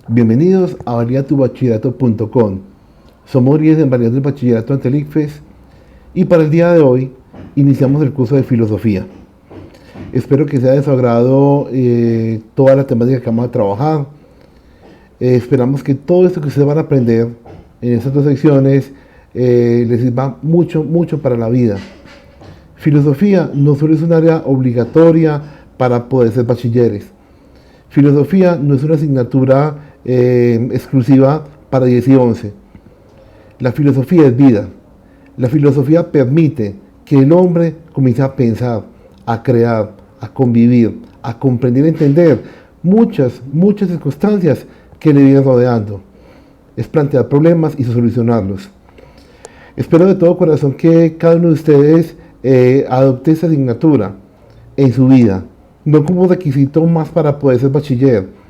Bienvenidos a validatubachillerato.com. Somos 10 en Validar del Bachillerato ante el ICFES y para el día de hoy iniciamos el curso de filosofía. Espero que sea de su agrado toda la temática que vamos a trabajar. Esperamos que todo esto que ustedes van a aprender en estas dos secciones les sirva mucho para la vida. Filosofía no solo es un área obligatoria para poder ser bachilleres. Filosofía no es una asignatura exclusiva para 10 y 11. La filosofía es vida. La filosofía permite que el hombre comience a pensar, a crear, a convivir, a comprender y entender muchas circunstancias que le vienen rodeando. Es plantear problemas y solucionarlos. Espero de todo corazón que cada uno de ustedes adopte esa asignatura en su vida, no como requisito más para poder ser bachiller.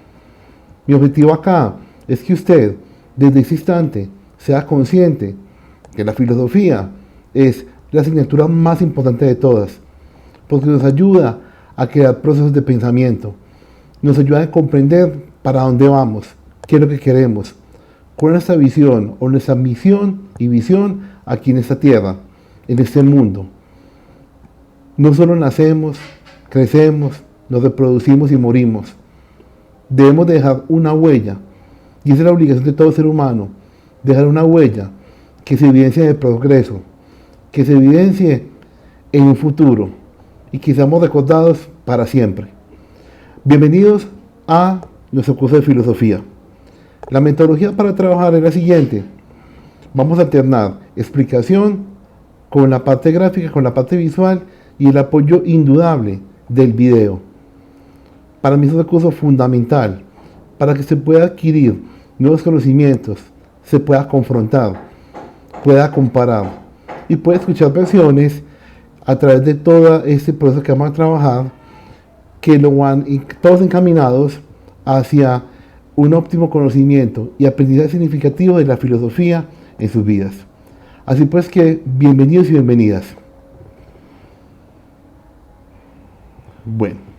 Mi objetivo acá es que usted, desde ese instante, sea consciente que la filosofía es la asignatura más importante de todas, porque nos ayuda a crear procesos de pensamiento, nos ayuda a comprender para dónde vamos, qué es lo que queremos, con nuestra visión o nuestra misión y visión aquí en esta tierra, en este mundo. No solo nacemos, crecemos, nos reproducimos y morimos. Debemos dejar una huella, y esa es la obligación de todo ser humano, dejar una huella que se evidencie en el progreso, que se evidencie en un futuro y que seamos recordados para siempre. Bienvenidos a nuestro curso de filosofía. La metodología para trabajar es la siguiente. Vamos a alternar explicación con la parte gráfica, con la parte visual y el apoyo indudable del video. Para mí es un recurso fundamental para que se pueda adquirir nuevos conocimientos, se pueda confrontar, pueda comparar y pueda escuchar versiones a través de todo este proceso que vamos a trabajar, que lo van todos encaminados hacia un óptimo conocimiento y aprendizaje significativo de la filosofía en sus vidas. Así pues que bienvenidos y bienvenidas. Bueno.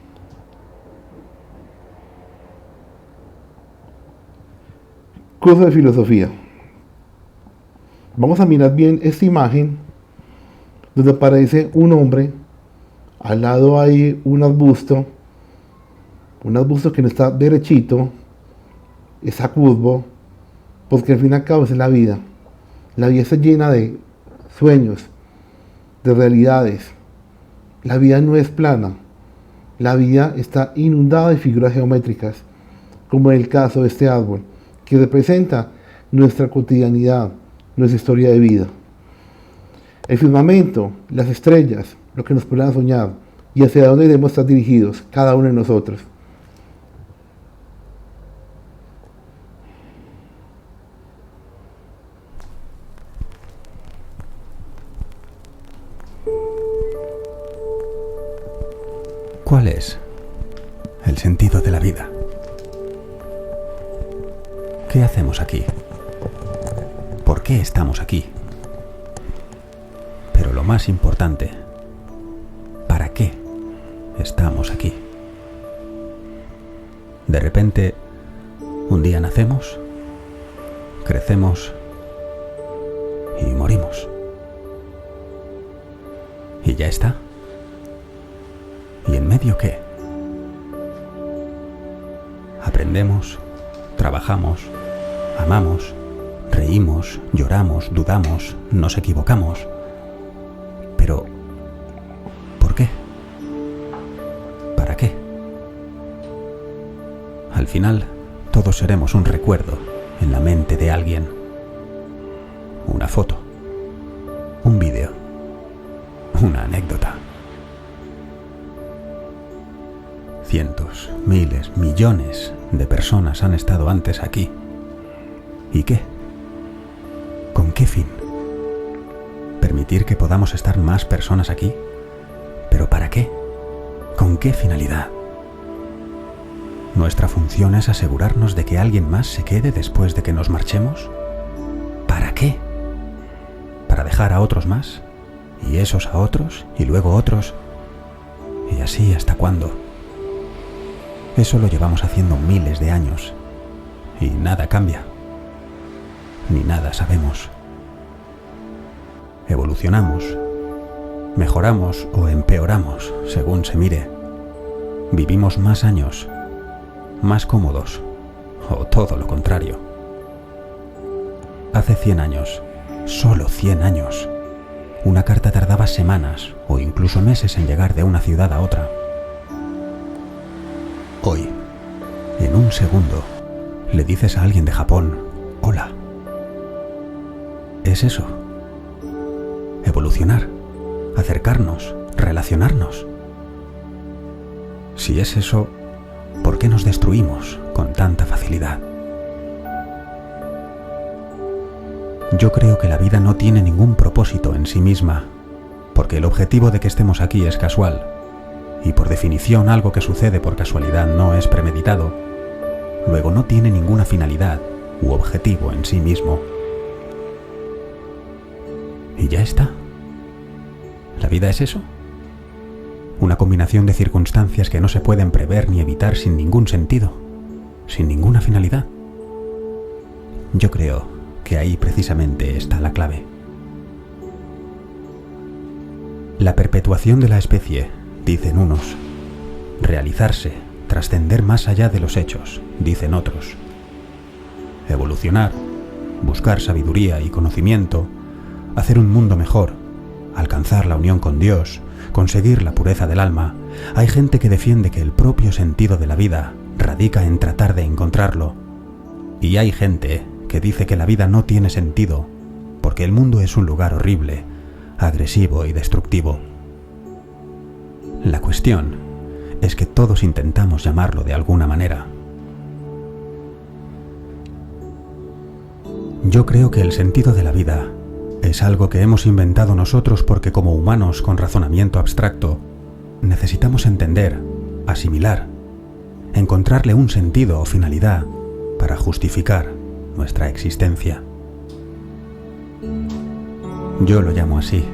Curso de filosofía. Vamos a mirar bien esta imagen donde aparece un hombre, al lado hay un arbusto que no está derechito, está curvo, porque al fin y al cabo es la vida. La vida está llena de sueños, de realidades. La vida no es plana. La vida está inundada de figuras geométricas, como en el caso de este árbol, que representa nuestra cotidianidad, nuestra historia de vida. El firmamento, las estrellas, lo que nos puedan soñar y hacia dónde debemos estar dirigidos, cada uno de nosotros. ¿Cuál es el sentido de la vida? ¿Qué hacemos aquí? ¿Por qué estamos aquí? Pero lo más importante, ¿para qué estamos aquí? De repente, un día nacemos, crecemos y morimos. ¿Y ya está? ¿Y en medio qué? Aprendemos, trabajamos, amamos, reímos, lloramos, dudamos, nos equivocamos. Pero, ¿por qué? ¿Para qué? Al final, todos seremos un recuerdo en la mente de alguien. Una foto, un vídeo, una anécdota. Cientos, miles, millones de personas han estado antes aquí. ¿Y qué? ¿Con qué fin? ¿Permitir que podamos estar más personas aquí? ¿Pero para qué? ¿Con qué finalidad? ¿Nuestra función es asegurarnos de que alguien más se quede después de que nos marchemos? ¿Para qué? ¿Para dejar a otros más? ¿Y esos a otros? ¿Y luego otros? ¿Y así hasta cuándo? Eso lo llevamos haciendo miles de años. y nada cambia, ni nada sabemos. Evolucionamos, mejoramos o empeoramos según se mire. Vivimos más años, más cómodos, o todo lo contrario. Hace 100 años, solo 100 años, una carta tardaba semanas o incluso meses en llegar de una ciudad a otra. Hoy, en un segundo, le dices a alguien de Japón, hola. Es eso. Evolucionar, acercarnos, relacionarnos. Si es eso, ¿por qué nos destruimos con tanta facilidad? Yo creo que la vida no tiene ningún propósito en sí misma, porque el objetivo de que estemos aquí es casual, y por definición algo que sucede por casualidad no es premeditado. Luego no tiene ninguna finalidad u objetivo en sí mismo. Y ya está. ¿La vida es eso? Una combinación de circunstancias que no se pueden prever ni evitar sin ningún sentido, sin ninguna finalidad. Yo creo que ahí precisamente está la clave. La perpetuación de la especie, dicen unos. Realizarse, trascender más allá de los hechos, dicen otros. Evolucionar, buscar sabiduría y conocimiento, hacer un mundo mejor, alcanzar la unión con Dios, conseguir la pureza del alma. Hay gente que defiende que el propio sentido de la vida radica en tratar de encontrarlo. Y hay gente que dice que la vida no tiene sentido porque el mundo es un lugar horrible, agresivo y destructivo. La cuestión es que todos intentamos llamarlo de alguna manera. Yo creo que el sentido de la vida es algo que hemos inventado nosotros porque como humanos con razonamiento abstracto necesitamos entender, asimilar, encontrarle un sentido o finalidad para justificar nuestra existencia. Yo lo llamo así.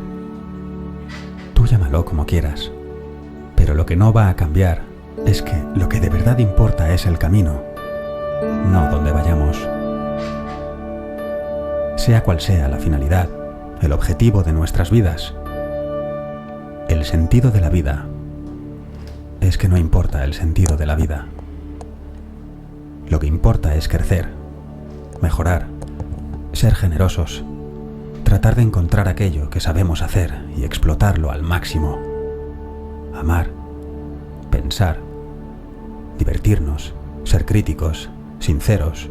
Tú llámalo como quieras, pero lo que no va a cambiar es que lo que de verdad importa es el camino, no dónde vayamos. Sea cual sea la finalidad, el objetivo de nuestras vidas, el sentido de la vida es que no importa el sentido de la vida. Lo que importa es crecer, mejorar, ser generosos, tratar de encontrar aquello que sabemos hacer y explotarlo al máximo. Amar, pensar, divertirnos, ser críticos, sinceros,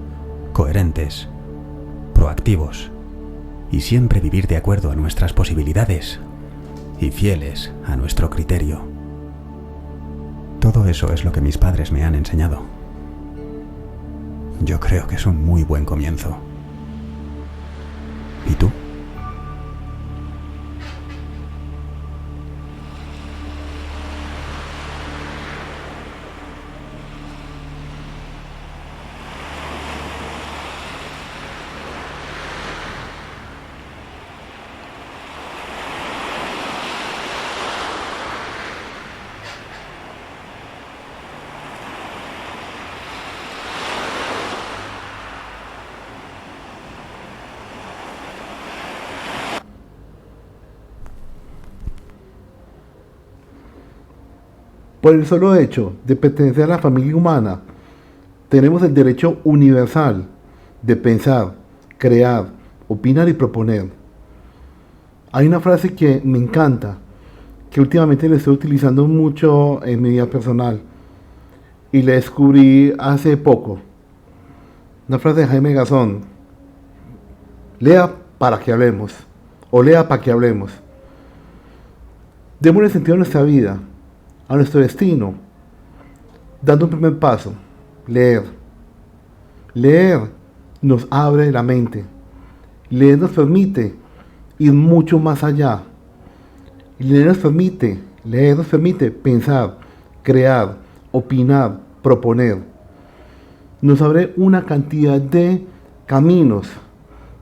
coherentes, proactivos y siempre vivir de acuerdo a nuestras posibilidades y fieles a nuestro criterio. Todo eso es lo que mis padres me han enseñado. Yo creo que es un muy buen comienzo. ¿Y tú? Por el solo hecho de pertenecer a la familia humana, tenemos el derecho universal de pensar, crear, opinar y proponer. Hay una frase que me encanta, que últimamente la estoy utilizando mucho en mi vida personal y la descubrí hace poco. Una frase de Jaime Gazón: lea para que hablemos, o lea para que hablemos. Démosle sentido a nuestra vida, a nuestro destino, dando un primer paso: leer. Leer nos abre la mente. Leer nos permite ir mucho más allá. Leer nos permite pensar, crear, opinar, proponer. Nos abre una cantidad de caminos,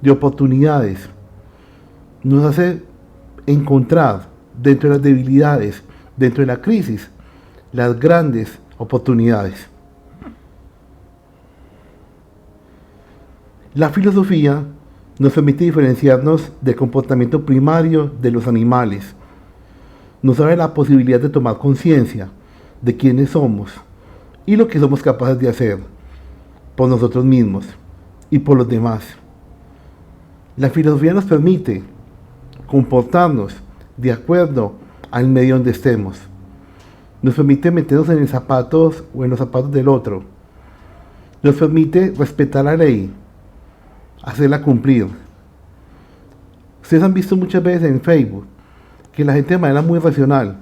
de oportunidades. Nos hace encontrar dentro de las debilidades, dentro de la crisis, las grandes oportunidades. La filosofía nos permite diferenciarnos del comportamiento primario de los animales. Nos abre la posibilidad de tomar conciencia de quiénes somos y lo que somos capaces de hacer por nosotros mismos y por los demás. La filosofía nos permite comportarnos de acuerdo al medio donde estemos. Nos permite meternos en los zapatos del otro. Nos permite respetar la ley, hacerla cumplir. Ustedes han visto muchas veces en Facebook que la gente de manera muy racional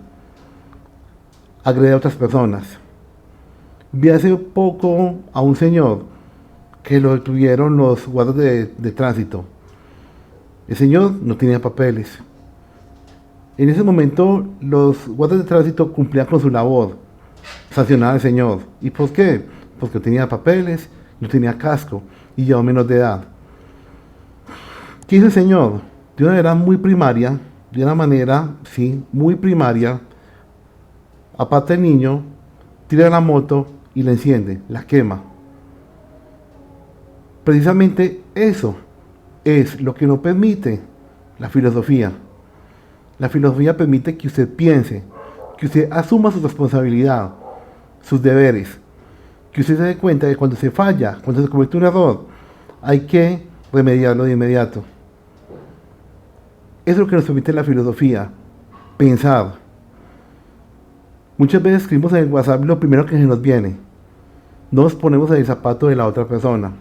agrede a otras personas. Vi hace poco a un señor que lo detuvieron los guardias de tránsito. El señor no tenía papeles. En ese momento los guardias de tránsito cumplían con su labor, sancionar al señor. ¿Y por qué? Porque no tenía papeles, no tenía casco y llevaba menos de edad. ¿Qué hizo el señor? De una manera muy primaria, muy primaria, aparte el niño, tira la moto y la enciende, la quema. Precisamente eso es lo que nos permite la filosofía. La filosofía permite que usted piense, que usted asuma su responsabilidad, sus deberes, que usted se dé cuenta de que cuando se falla, cuando se comete un error, hay que remediarlo de inmediato. Eso es lo que nos permite la filosofía, pensar. Muchas veces escribimos en el WhatsApp lo primero que se nos viene. No nos ponemos en el zapato de la otra persona.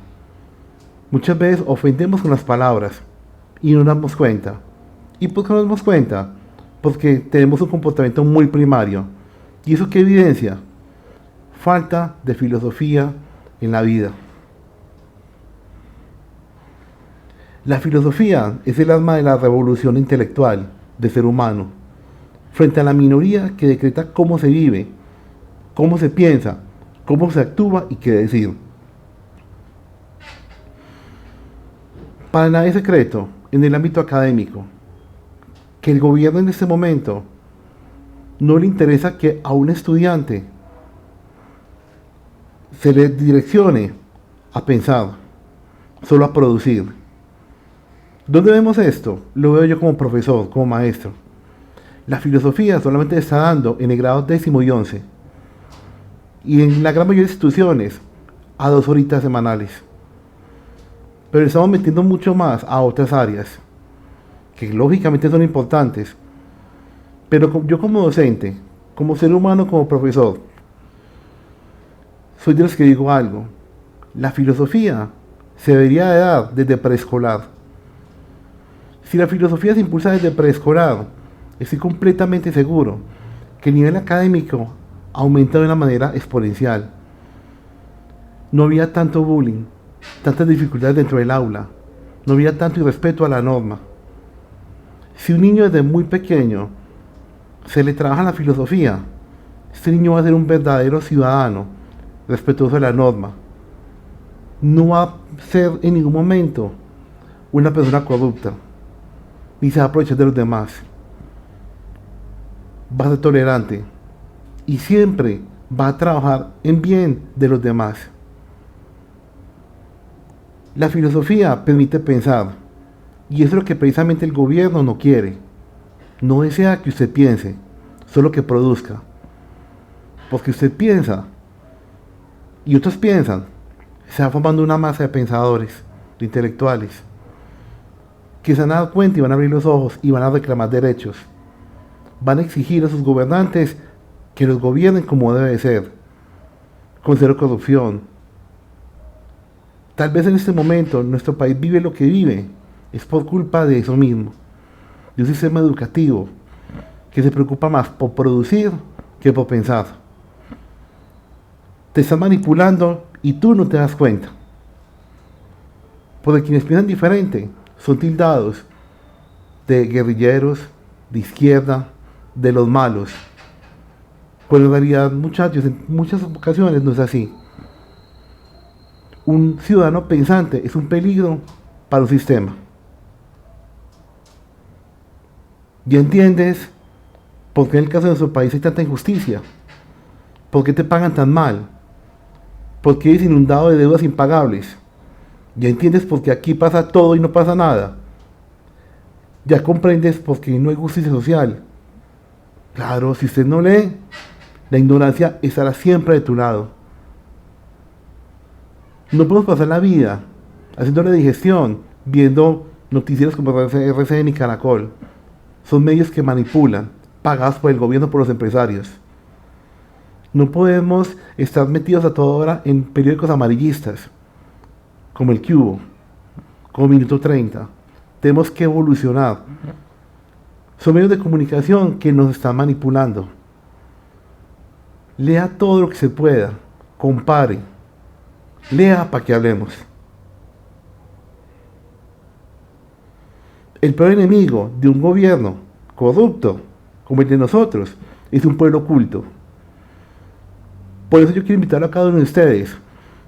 Muchas veces ofendemos con las palabras y no nos damos cuenta. ¿Y por qué no nos damos cuenta? Porque tenemos un comportamiento muy primario. ¿Y eso qué evidencia? Falta de filosofía en la vida. La filosofía es el alma de la revolución intelectual del ser humano, frente a la minoría que decreta cómo se vive, cómo se piensa, cómo se actúa y qué decir. Para nadie es secreto, en el ámbito académico, que el gobierno en este momento no le interesa que a un estudiante se le direccione a pensar, solo a producir. ¿Dónde vemos esto? Lo veo yo como profesor, como maestro. La filosofía solamente se está dando en el grado 10º y 11. Y en la gran mayoría de instituciones, a 2 horitas semanales. Pero estamos metiendo mucho más a otras áreas, que lógicamente son importantes. Pero yo como docente, como ser humano, como profesor, soy de los que digo algo. La filosofía se debería de dar desde preescolar. Si la filosofía se impulsa desde preescolar, estoy completamente seguro que el nivel académico aumenta de una manera exponencial. No había tanto bullying, tantas dificultades dentro del aula, no había tanto irrespeto a la norma. Si un niño desde muy pequeño se le trabaja la filosofía, este niño va a ser un verdadero ciudadano, respetuoso de la norma. No va a ser en ningún momento una persona corrupta, ni se va a aprovechar de los demás. Va a ser tolerante y siempre va a trabajar en bien de los demás. La filosofía permite pensar, y eso es lo que precisamente el gobierno no quiere. No desea que usted piense, solo que produzca. Porque usted piensa y otros piensan, se va formando una masa de pensadores, de intelectuales, que se van a dar cuenta y van a abrir los ojos y van a reclamar derechos. Van a exigir a sus gobernantes que los gobiernen como debe ser, con cero corrupción. Tal vez en este momento nuestro país vive lo que vive, es por culpa de eso mismo, de un sistema educativo que se preocupa más por producir que por pensar. Te están manipulando y tú no te das cuenta. Porque quienes piensan diferente son tildados de guerrilleros, de izquierda, de los malos. Pero en realidad, muchachos, en muchas ocasiones no es así. Un ciudadano pensante es un peligro para un sistema. ¿Ya entiendes por qué en el caso de nuestro país hay tanta injusticia? ¿Por qué te pagan tan mal? ¿Por qué eres inundado de deudas impagables? Ya entiendes por qué aquí pasa todo y no pasa nada. Ya comprendes por qué no hay justicia social. Claro, si usted no lee, la ignorancia estará siempre de tu lado. No podemos pasar la vida haciendo la digestión, viendo noticieros como RCN y Caracol. Son medios que manipulan, pagados por el gobierno, por los empresarios. No podemos estar metidos a toda hora en periódicos amarillistas, como el Cubo, como Minuto 30. Tenemos que evolucionar. Son medios de comunicación que nos están manipulando. Lea todo lo que se pueda, compare, lea para que hablemos. El peor enemigo de un gobierno corrupto, como el de nosotros, es un pueblo oculto. Por eso yo quiero invitar a cada uno de ustedes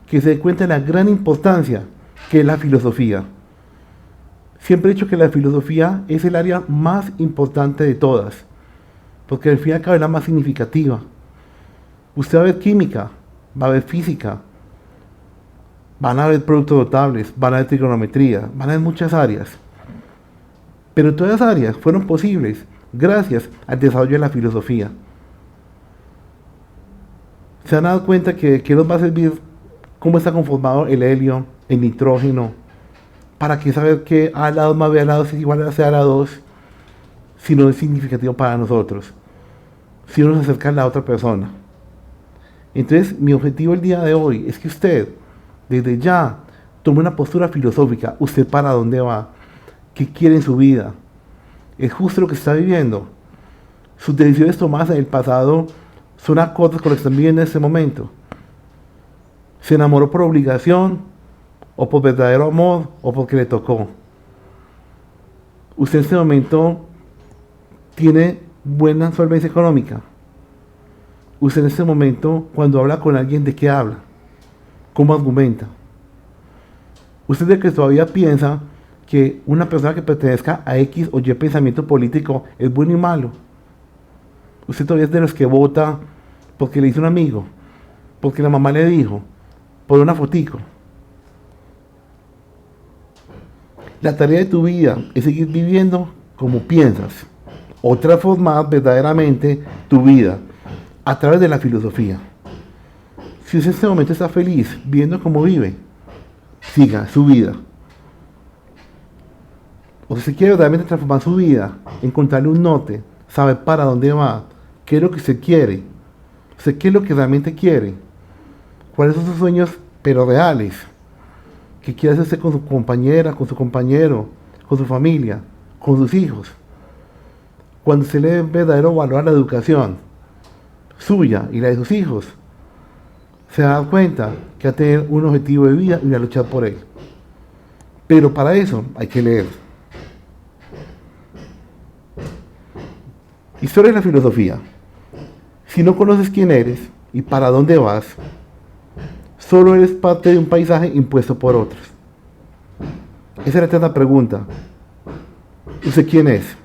que se dé cuenta de la gran importancia que es la filosofía. Siempre he dicho que la filosofía es el área más importante de todas, porque al fin y al cabo es la más significativa. Usted va a ver química, va a ver física, van a ver productos notables, van a ver trigonometría, van a ver muchas áreas. Pero todas las áreas fueron posibles gracias al desarrollo de la filosofía. ¿Se han dado cuenta que nos va a servir cómo está conformado el helio, el nitrógeno? ¿Para qué saber que A lado más B al lado es igual a C a la 2 si no es significativo para nosotros? Si no nos acerca a la otra persona. Entonces, mi objetivo el día de hoy es que usted, desde ya, tome una postura filosófica. ¿Usted para dónde va? ¿Qué quiere en su vida? ¿Es justo lo que está viviendo? ¿Sus decisiones tomadas en el pasado son acordes con lo que están viviendo en este momento? ¿Se enamoró por obligación? ¿O por verdadero amor? ¿O porque le tocó? ¿Usted en este momento tiene buena solvencia económica? ¿Usted en este momento, cuando habla con alguien, de qué habla? ¿Cómo argumenta? ¿Usted de que todavía piensa que una persona que pertenezca a X o Y pensamiento político es bueno y malo? ¿Usted todavía es de los que vota porque le hizo un amigo? ¿Porque la mamá le dijo? ¿Por una fotico? La tarea de tu vida es seguir viviendo como piensas, o transformar verdaderamente tu vida a través de la filosofía. Si usted en este momento está feliz viendo cómo vive, siga su vida. O si quiere verdaderamente transformar su vida, encontrarle un norte, saber para dónde va, qué es lo que usted quiere, usted qué es lo que realmente quiere, cuáles son sus sueños pero reales, qué quiere hacer usted con su compañera, con su compañero, con su familia, con sus hijos. Cuando se le dé verdadero valor a la educación suya y la de sus hijos, se va a dar cuenta que va a tener un objetivo de vida y va a luchar por él. Pero para eso hay que leer. Historia de la filosofía. Si no conoces quién eres y para dónde vas, solo eres parte de un paisaje impuesto por otros. Esa es la eterna pregunta. ¿Usted quién es?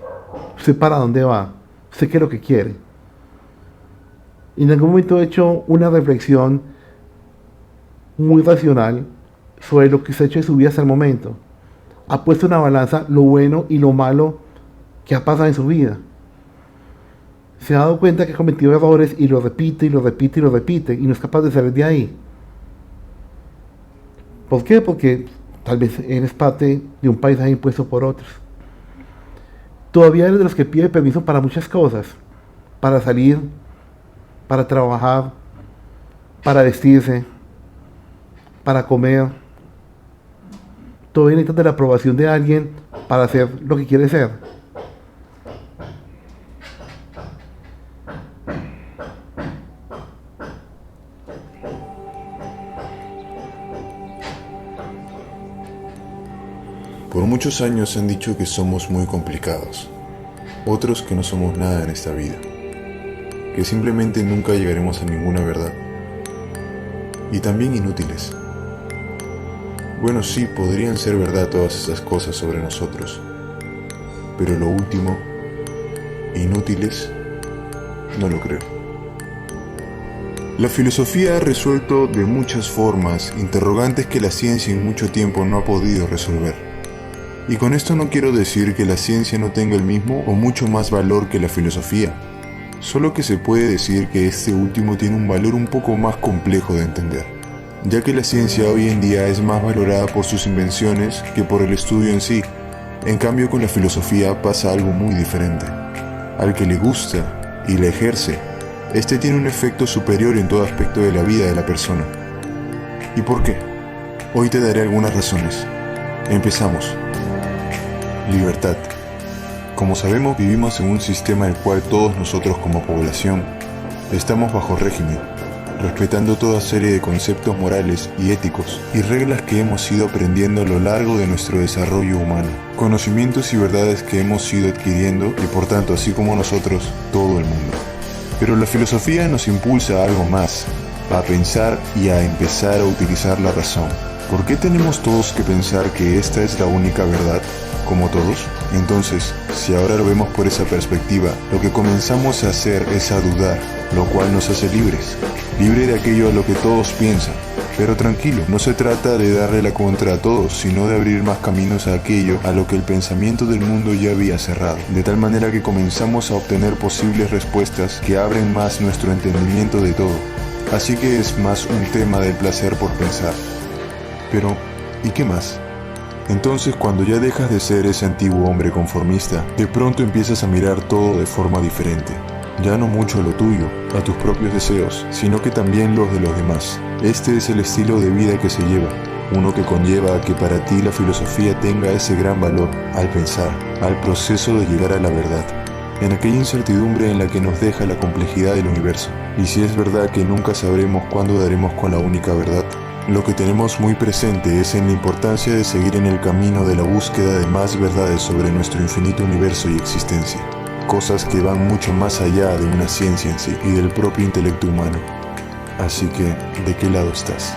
¿Usted para dónde va? ¿Usted qué es lo que quiere? En algún momento he hecho una reflexión muy racional sobre lo que se ha hecho de su vida hasta el momento. Ha puesto en una balanza lo bueno y lo malo que ha pasado en su vida. Se ha dado cuenta que ha cometido errores y lo repite y lo repite y lo repite y no es capaz de salir de ahí. ¿Por qué? Porque tal vez eres parte de un paisaje impuesto por otros. Todavía eres de los que pide permiso para muchas cosas, para salir, para trabajar, para vestirse, para comer. Todavía necesitas de la aprobación de alguien para hacer lo que quieres ser. Por muchos años han dicho que somos muy complicados, otros que no somos nada en esta vida, que simplemente nunca llegaremos a ninguna verdad, y también inútiles. Bueno, sí, podrían ser verdad todas esas cosas sobre nosotros, pero lo último, inútiles, no lo creo. La filosofía ha resuelto de muchas formas interrogantes que la ciencia en mucho tiempo no ha podido resolver. Y con esto no quiero decir que la ciencia no tenga el mismo o mucho más valor que la filosofía, solo que se puede decir que este último tiene un valor un poco más complejo de entender, ya que la ciencia hoy en día es más valorada por sus invenciones que por el estudio en sí. En cambio, con la filosofía pasa algo muy diferente. Al que le gusta y la ejerce, este tiene un efecto superior en todo aspecto de la vida de la persona. ¿Y por qué? Hoy te daré algunas razones. Empezamos. Libertad. Como sabemos, vivimos en un sistema en el cual todos nosotros como población estamos bajo régimen, respetando toda serie de conceptos morales y éticos y reglas que hemos ido aprendiendo a lo largo de nuestro desarrollo humano, conocimientos y verdades que hemos ido adquiriendo y por tanto, así como nosotros, todo el mundo. Pero la filosofía nos impulsa a algo más, a pensar y a empezar a utilizar la razón. ¿Por qué tenemos todos que pensar que esta es la única verdad, como todos? Entonces, si ahora lo vemos por esa perspectiva, lo que comenzamos a hacer es a dudar, lo cual nos hace libres. Libre de aquello a lo que todos piensan. Pero tranquilo, no se trata de darle la contra a todos, sino de abrir más caminos a aquello a lo que el pensamiento del mundo ya había cerrado, de tal manera que comenzamos a obtener posibles respuestas que abren más nuestro entendimiento de todo. Así que es más un tema del placer por pensar. Pero, ¿y qué más? Entonces, cuando ya dejas de ser ese antiguo hombre conformista, de pronto empiezas a mirar todo de forma diferente. Ya no mucho a lo tuyo, a tus propios deseos, sino que también los de los demás. Este es el estilo de vida que se lleva, uno que conlleva a que para ti la filosofía tenga ese gran valor al pensar, al proceso de llegar a la verdad, en aquella incertidumbre en la que nos deja la complejidad del universo. Y si es verdad que nunca sabremos cuándo daremos con la única verdad, lo que tenemos muy presente es en la importancia de seguir en el camino de la búsqueda de más verdades sobre nuestro infinito universo y existencia. Cosas que van mucho más allá de una ciencia en sí y del propio intelecto humano. Así que, ¿de qué lado estás?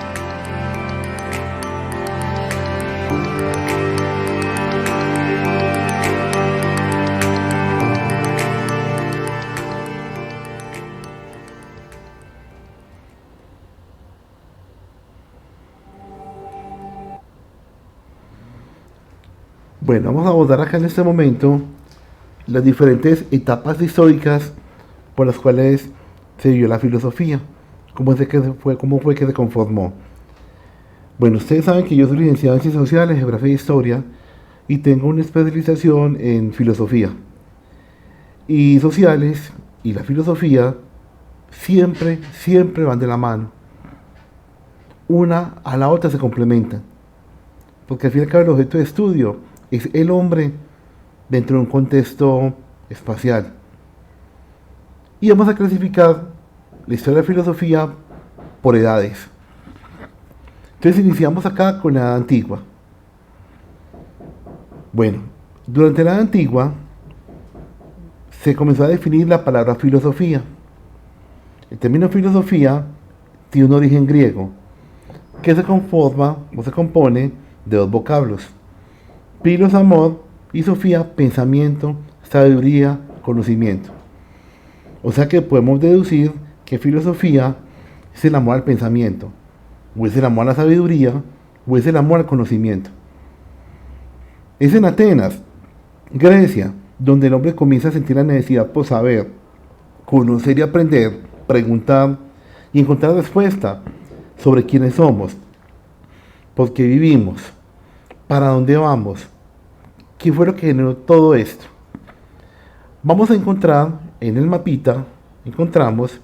Bueno, vamos a abordar acá en este momento las diferentes etapas históricas por las cuales se dio la filosofía, cómo fue que se conformó. Bueno, ustedes saben que yo soy licenciado en Ciencias Sociales, Geografía e Historia y tengo una especialización en filosofía. Y sociales y la filosofía siempre van de la mano. Una a la otra se complementan, porque al fin y al cabo el objeto de estudio es el hombre dentro de un contexto espacial. Y vamos a clasificar la historia de la filosofía por edades. Entonces iniciamos acá con la Edad Antigua. Bueno, durante la Edad Antigua se comenzó a definir la palabra filosofía. El término filosofía tiene un origen griego que se compone de dos vocablos: philos, amor, y sofía, pensamiento, sabiduría, conocimiento. O sea que podemos deducir que filosofía es el amor al pensamiento, o es el amor a la sabiduría, o es el amor al conocimiento. Es en Atenas, Grecia, donde el hombre comienza a sentir la necesidad por saber, conocer y aprender, preguntar y encontrar respuesta sobre quiénes somos, por qué vivimos, para dónde vamos, qué fue lo que generó todo esto. Vamos a encontrar en el mapita, encontramos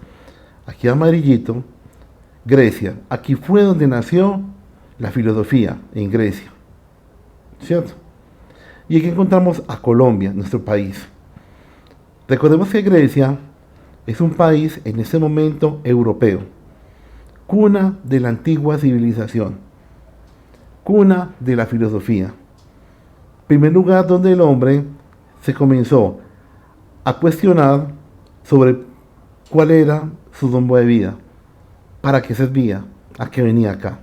aquí amarillito, Grecia. Aquí fue donde nació la filosofía, en Grecia, ¿cierto? Y aquí encontramos a Colombia, nuestro país. Recordemos que Grecia es un país en este momento europeo, cuna de la antigua civilización, cuna de la filosofía. Primer lugar donde el hombre se comenzó a cuestionar sobre cuál era su rumbo de vida, para qué servía, a qué venía acá.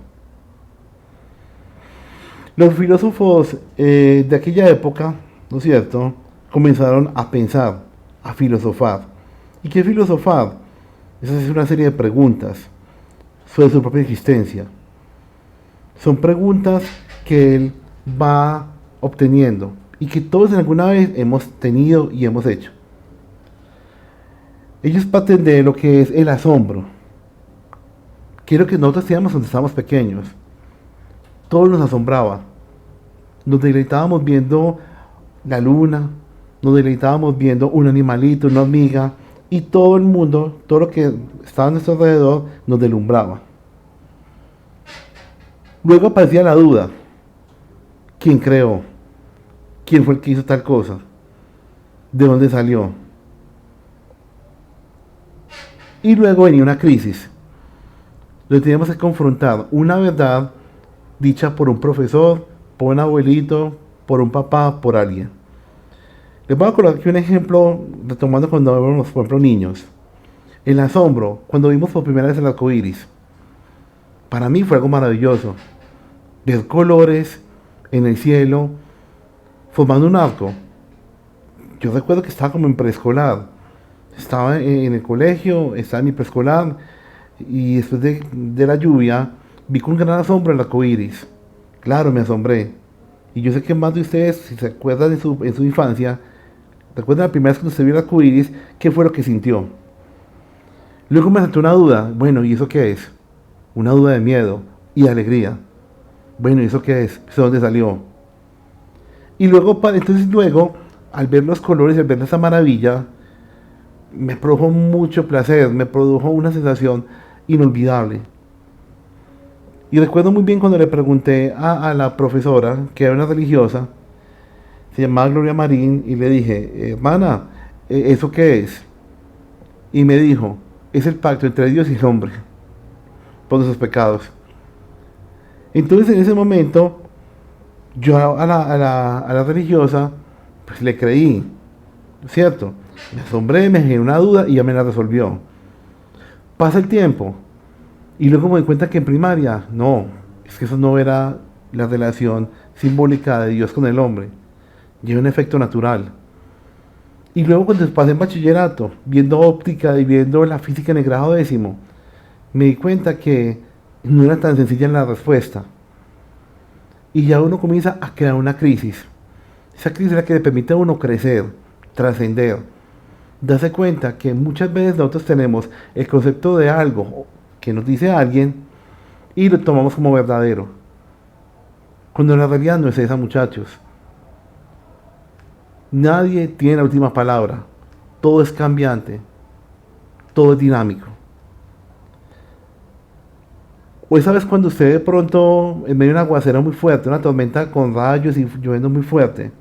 Los filósofos de aquella época, ¿no es cierto?, comenzaron a pensar, a filosofar. ¿Y qué filosofar? es hacer una serie de preguntas sobre su propia existencia. Son preguntas que él va obteniendo y que todos en alguna vez hemos tenido y hemos hecho. Ellos parten de lo que es el asombro, que es lo que nosotros teníamos cuando estábamos pequeños. Todo nos asombraba. Nos deleitábamos viendo la luna, nos deleitábamos viendo un animalito, una hormiga, y todo el mundo, todo lo que estaba a nuestro alrededor, nos deslumbraba. Luego aparecía la duda. ¿Quién creó? ¿Quién fue el que hizo tal cosa? ¿De dónde salió? Y luego venía una crisis. Donde teníamos que confrontar una verdad dicha por un profesor, por un abuelito, por un papá, por alguien. Les voy a colocar aquí un ejemplo, retomando cuando éramos, por ejemplo, niños. El asombro, cuando vimos por primera vez el arco iris. Para mí fue algo maravilloso. Ver colores en el cielo, formando un arco. Yo recuerdo que estaba como en preescolar. Estaba en el colegio, estaba en mi preescolar, y después de la lluvia, vi con gran asombro el arco iris. Claro, me asombré. Y yo sé que más de ustedes, si se acuerdan en su infancia, recuerdan la primera vez que usted vio el arco iris, ¿qué fue lo que sintió? Luego me saltó una duda. Bueno, ¿y eso qué es? Una duda de miedo y de alegría. Bueno, ¿y eso qué es? ¿De dónde salió? Y luego, al ver los colores, al ver esa maravilla, me produjo mucho placer, me produjo una sensación inolvidable. Y recuerdo muy bien cuando le pregunté a la profesora, que era una religiosa, se llamaba Gloria Marín, y le dije, hermana, ¿eso qué es? Y me dijo, es el pacto entre Dios y el hombre por nuestros pecados. Entonces en ese momento, yo a la religiosa, pues le creí, ¿cierto? Me asombré, me generó una duda y ya me la resolvió. Pasa el tiempo y luego me di cuenta que en primaria, no, es que eso no era la relación simbólica de Dios con el hombre, y era un efecto natural. Y luego cuando pasé en bachillerato, viendo óptica y viendo la física en el grado 10º, me di cuenta que no era tan sencilla en la respuesta. Y ya uno comienza a crear una crisis. Esa crisis es la que le permite a uno crecer, trascender, darse cuenta que muchas veces nosotros tenemos el concepto de algo que nos dice alguien y lo tomamos como verdadero, cuando la realidad no es esa, muchachos. Nadie tiene la última palabra, todo es cambiante, todo es dinámico. O esa vez cuando usted de pronto, en medio de un aguacero muy fuerte, una tormenta con rayos y lloviendo muy fuerte,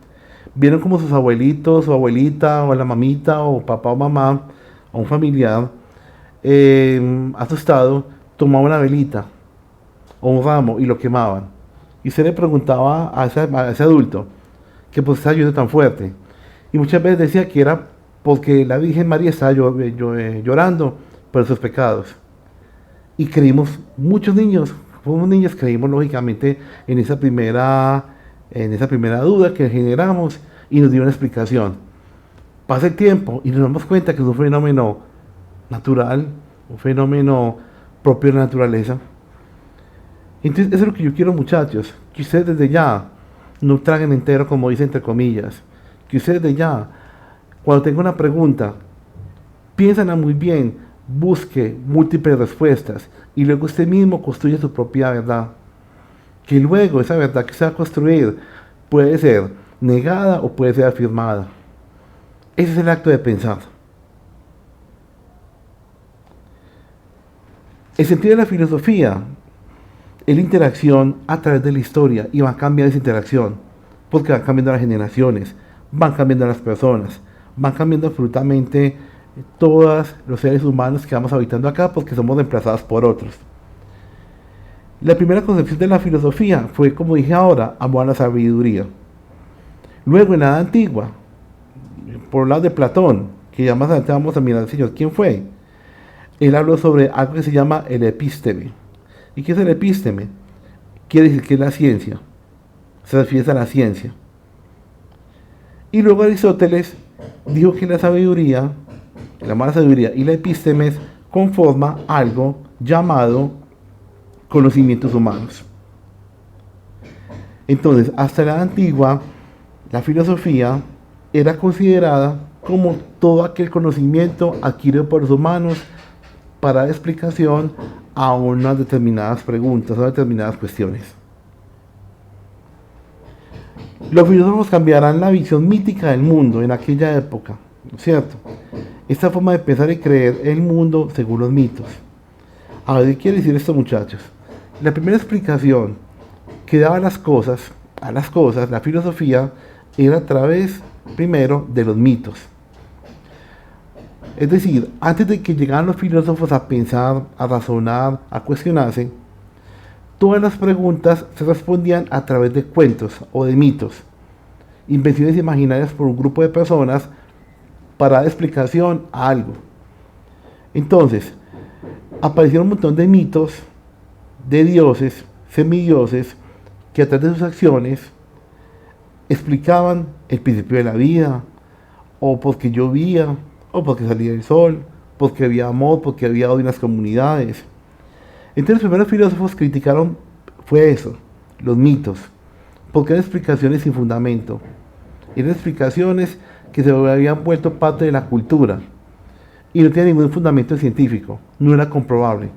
vieron como sus abuelitos o abuelita o la mamita o papá o mamá o un familiar asustado tomaba una velita o un ramo y lo quemaban. Y usted le preguntaba a ese adulto que pues estaba lloviendo tan fuerte. Y muchas veces decía que era porque la Virgen María estaba llorando por sus pecados. Y creímos, muchos niños, fuimos niños, creímos lógicamente en esa primera duda que generamos y nos dio una explicación. Pasa el tiempo y nos damos cuenta que es un fenómeno natural, un fenómeno propio de la naturaleza. Entonces eso es lo que yo quiero, muchachos, que ustedes desde ya no traguen entero, como dice entre comillas, que ustedes desde ya, cuando tengan una pregunta, piénsenla muy bien, busque múltiples respuestas y luego usted mismo construye su propia verdad. Que luego esa verdad que se va a construir puede ser negada o puede ser afirmada. Ese es el acto de pensar. El sentido de la filosofía es la interacción a través de la historia y va cambiando esa interacción porque van cambiando las generaciones, van cambiando las personas, van cambiando absolutamente todos los seres humanos que vamos habitando acá porque somos reemplazados por otros. La primera concepción de la filosofía fue, como dije ahora, amor a la sabiduría. Luego, en la Edad Antigua, por el lado de Platón, que ya más adelante vamos a mirar al Señor, ¿quién fue? Él habló sobre algo que se llama el epísteme. ¿Y qué es el epísteme? Quiere decir que es la ciencia. Se refiere a la ciencia. Y luego Aristóteles dijo que la sabiduría, la mala sabiduría y la epístemes conforma algo llamado conocimientos humanos. Entonces, hasta la antigua, la filosofía era considerada como todo aquel conocimiento adquirido por los humanos para dar explicación a unas determinadas preguntas, a determinadas cuestiones. Los filósofos cambiarán la visión mítica del mundo en aquella época, ¿no es cierto? Esta forma de pensar y creer el mundo según los mitos. A ver, ¿qué quiere decir esto, muchachos? La primera explicación que daba a las cosas, la filosofía, era a través, primero, de los mitos. Es decir, antes de que llegaran los filósofos a pensar, a razonar, a cuestionarse, todas las preguntas se respondían a través de cuentos o de mitos, invenciones imaginarias por un grupo de personas para dar explicación a algo. Entonces, aparecieron un montón de mitos, de dioses, semidioses, que a través de sus acciones explicaban el principio de la vida, o porque llovía, o porque salía el sol, porque había amor, porque había odio en las comunidades. Entonces los primeros filósofos criticaron fue eso, los mitos, porque eran explicaciones sin fundamento, eran explicaciones que se habían vuelto parte de la cultura y no tenían ningún fundamento científico, no era comprobable.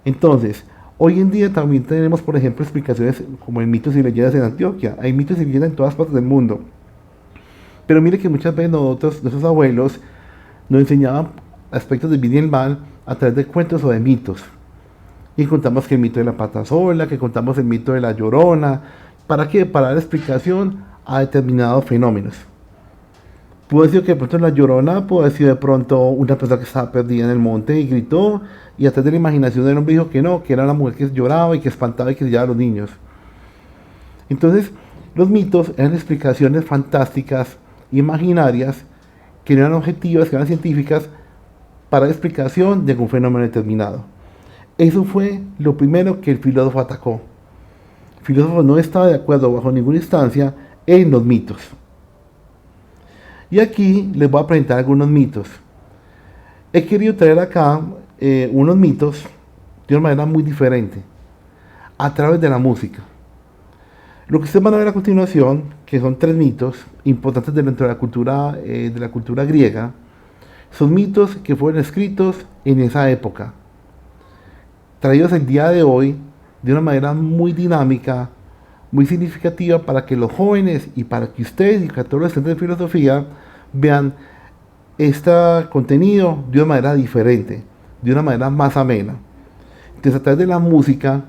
Entonces, hoy en día también tenemos, por ejemplo, explicaciones como en mitos y leyendas en Antioquia. Hay mitos y leyendas en todas partes del mundo. Pero mire que muchas veces nuestros abuelos nos enseñaban aspectos del bien y el mal a través de cuentos o de mitos. Y contamos que el mito de la pata sola, que contamos el mito de la llorona. ¿Para qué? Para dar explicación a determinados fenómenos. Pudo decir que de pronto la llorona pudo decir de pronto una persona que estaba perdida en el monte y gritó, y a través de la imaginación del hombre dijo que no, que era una mujer que lloraba y que espantaba y que se llevaba a los niños. Entonces, los mitos eran explicaciones fantásticas, imaginarias, que no eran objetivas, que eran científicas, para la explicación de algún fenómeno determinado. Eso fue lo primero que el filósofo atacó. El filósofo no estaba de acuerdo bajo ninguna instancia en los mitos. Y aquí les voy a presentar algunos mitos. He querido traer acá unos mitos de una manera muy diferente, a través de la música. Lo que ustedes van a ver a continuación, que son 3 mitos importantes dentro de la cultura griega, son mitos que fueron escritos en esa época, traídos el día de hoy de una manera muy dinámica, muy significativa para que los jóvenes y para que ustedes y que todos los estudiantes de filosofía vean este contenido de una manera diferente, de una manera más amena. Entonces, a través de la música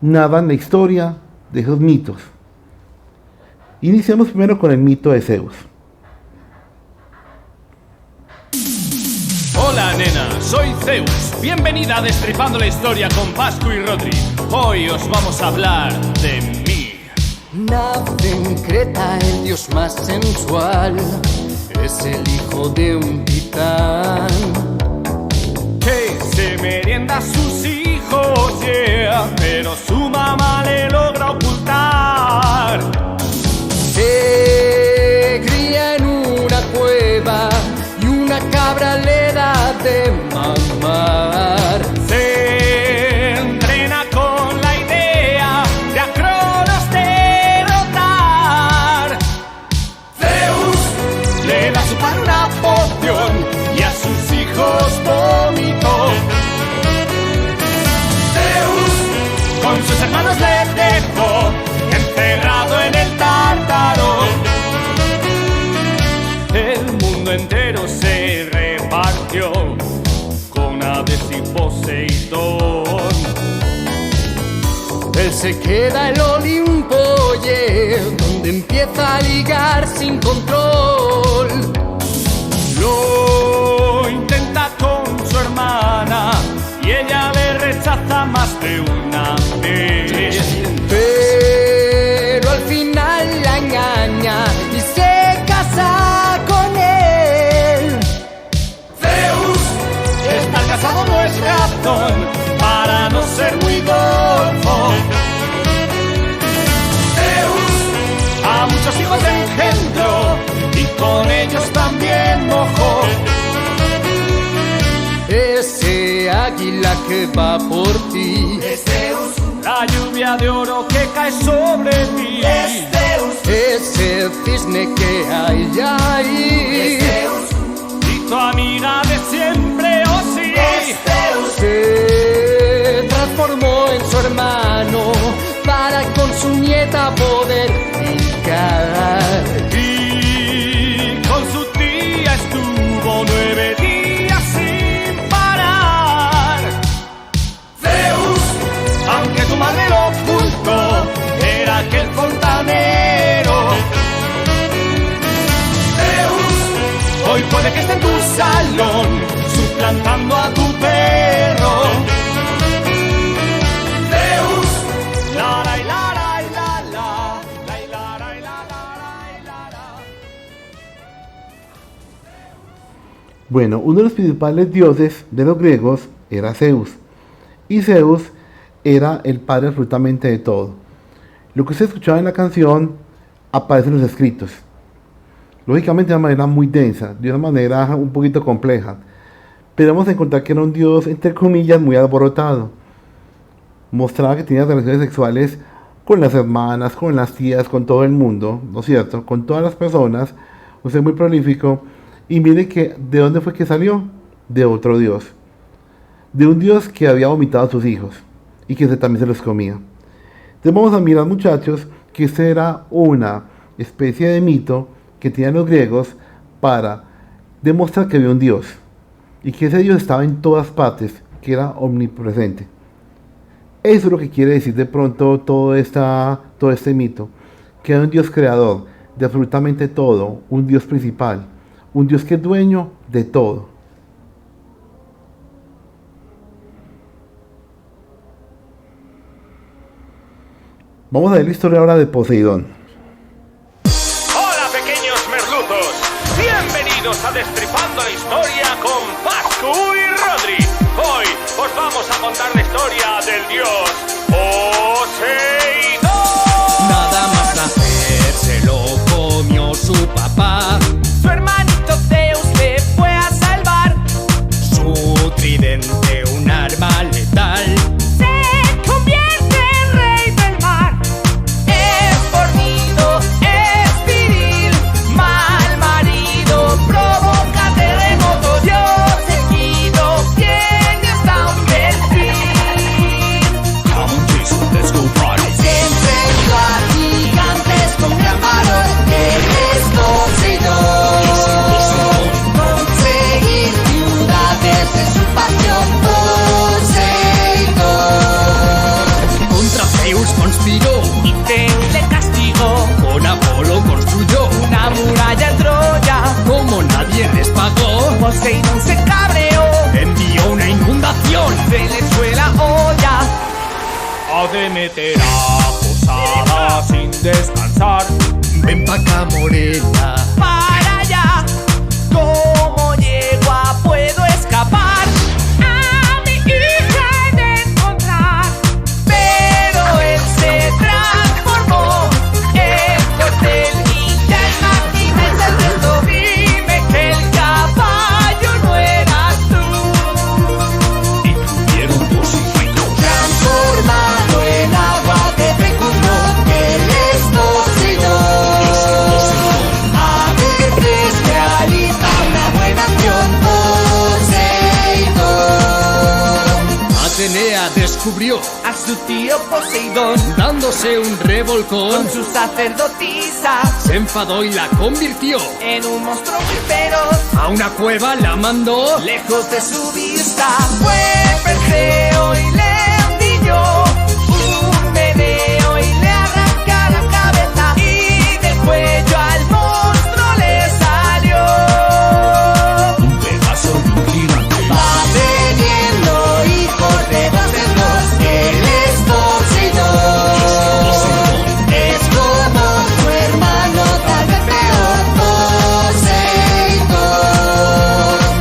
narran la historia de esos mitos. Iniciamos primero con el mito de Zeus. Hola nena, soy Zeus. Bienvenida a Destripando la Historia con Pascu y Rodri. Hoy os vamos a hablar de mí. Nace en Creta el dios más sensual, es el hijo de un titán Que se merienda a sus hijos, yeah, pero su mamá le logra ocultar. Se cría en una cueva y una cabra le da de mamar. Se entrena con la idea de a Cronos derrotar. Zeus le da a su padre una poción y a sus hijos vomitó. Zeus con sus hermanos le dejó encerrado en el Tártaro. El mundo entero se repartió con Hades y Poseidón. Él se queda en el Olimpo, yeah, donde empieza a ligar sin control. Lo intenta con su hermana y ella le rechaza más de una vez. Pero al final la engaña y se casa con él. Zeus, estar casado no es razón para no ser muy golfo. Zeus a muchos hijos engendró y con ellos también mojó. que va por ti. Es Zeus, la lluvia de oro que cae sobre ti. Es Zeus, Ese cisne que hay ahí. es Zeus, y tu amiga de siempre, oh sí. Es Zeus, Se transformó en su hermano para con su nieta poder picar. y con su tía estuvo 9 días sin parar. Zeus, aunque tu madre lo ocultó, era aquel fontanero. Zeus, hoy puede que esté en tu salón, suplantando a tu perro. Zeus, la la la la la la la la la la. Bueno, uno de los principales dioses de los griegos era Zeus. Y Zeus era el padre absolutamente de todo. Lo que usted escuchaba en la canción aparece en los escritos. Lógicamente de una manera muy densa, de una manera un poquito compleja. Pero vamos a encontrar que era un dios, entre comillas, muy alborotado. Mostraba que tenía relaciones sexuales con las hermanas, con las tías, con todo el mundo, ¿no es cierto? Con todas las personas. Usted es muy prolífico. Y mire que, ¿de dónde fue que salió? De otro dios. De un dios que había vomitado a sus hijos y que también se los comía. Entonces vamos a mirar, muchachos, que este era una especie de mito que tenían los griegos para demostrar que había un dios y que ese dios estaba en todas partes, que era omnipresente. Eso es lo que quiere decir de pronto todo este mito, que hay un dios creador de absolutamente todo, un dios principal, un dios que es dueño de todo. Vamos a ver la historia ahora de Poseidón. Hola pequeños merlutos, bienvenidos a Destripando la Historia con Pascu y Rodri. Hoy os vamos a contar la historia del dios Poseidón. Nada más nacer se lo comió su papá. Su hermanito Zeus le fue a salvar. Su tridente, un arma letal. Se convierte en rey del mar. Es fornido, es viril, mal marido, provoca terremotos. Dios seguido, tiene hasta un delfín. Come on, Jason, let's go party. Siempre ayuda a gigantes con gran valor. Él es Poseidón. Conseguir ciudades es su pasión. Poseidón. Contra Zeus conspiró, Y Zeus le castigó. con Apolo construyó. Una muralla en Troya. Como nadie les pagó, Poseidón se cabreó. envió una inundación. Se le fue la olla. Ha de meter a posada sin descansar. Ven pa' acá, morena. Para allá. ¿Cómo llego a puedo escapar? A mi hija he de encontrar. Pero él se transformó en corcel y ya imaginas el resto. Dime que el caballo no eras tú. Y tuvieron dos hijos. Transformado en agua te fecundó. Él es Poseidón. A veces realiza una buena acción. Poseidón. Atenea descubrió, A su tío Poseidón dándose un revolcón. con su sacerdotisa Se enfadó y la convirtió. en un monstruo muy feroz. A una cueva la mandó. Lejos de su vista fue Perseo y le endiñó un meneo y le arranca la cabeza y del cuello al monstruo le salió Un pedazo de un gigante. Va teniendo hijos de dos en dos. Él es Poseidón. Es como tu hermano, tal vez peor. Poseidón.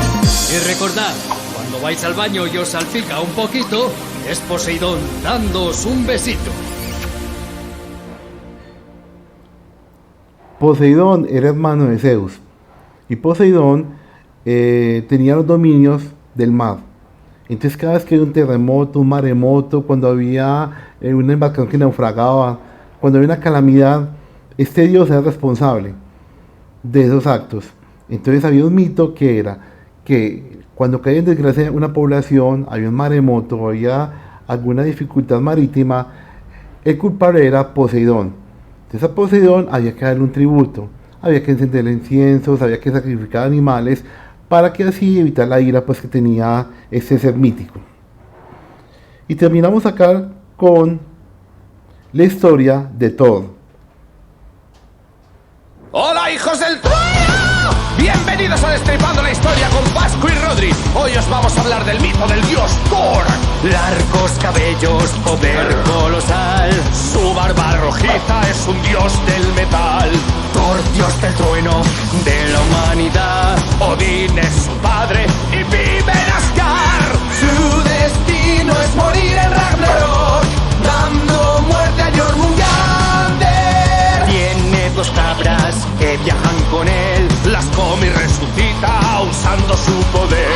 Y recordad, cuando vais al baño y os salpica un poquito, es Poseidón dándoos un besito. Poseidón era hermano de Zeus. Y Poseidón tenía los dominios del mar. Entonces cada vez que había un terremoto, un maremoto, cuando había una embarcación que naufragaba, cuando había una calamidad, este dios era responsable de esos actos. Entonces había un mito que era que cuando caía en desgracia una población, había un maremoto, había alguna dificultad marítima, el culpable era Poseidón. Entonces a Poseidón había que darle un tributo, había que encenderle inciensos, había que sacrificar animales, para que así evitar la ira pues que tenía este ser mítico. Y terminamos acá con la historia de Thor. ¡Hola, hijos del trueno! Bienvenidos a Destripando la Historia con Pascu y Rodri. Hoy os vamos a hablar del mito del dios Thor. Largos cabellos, poder colosal. Su barba rojiza es un dios del metal. Thor, dios del trueno, de la humanidad. Odín es su padre y vive en Asgard. Su destino es morir en Ragnarok, dando muerte a Jormungandr. Tiene dos cabras que viajan con él. Las come y resucita usando su poder.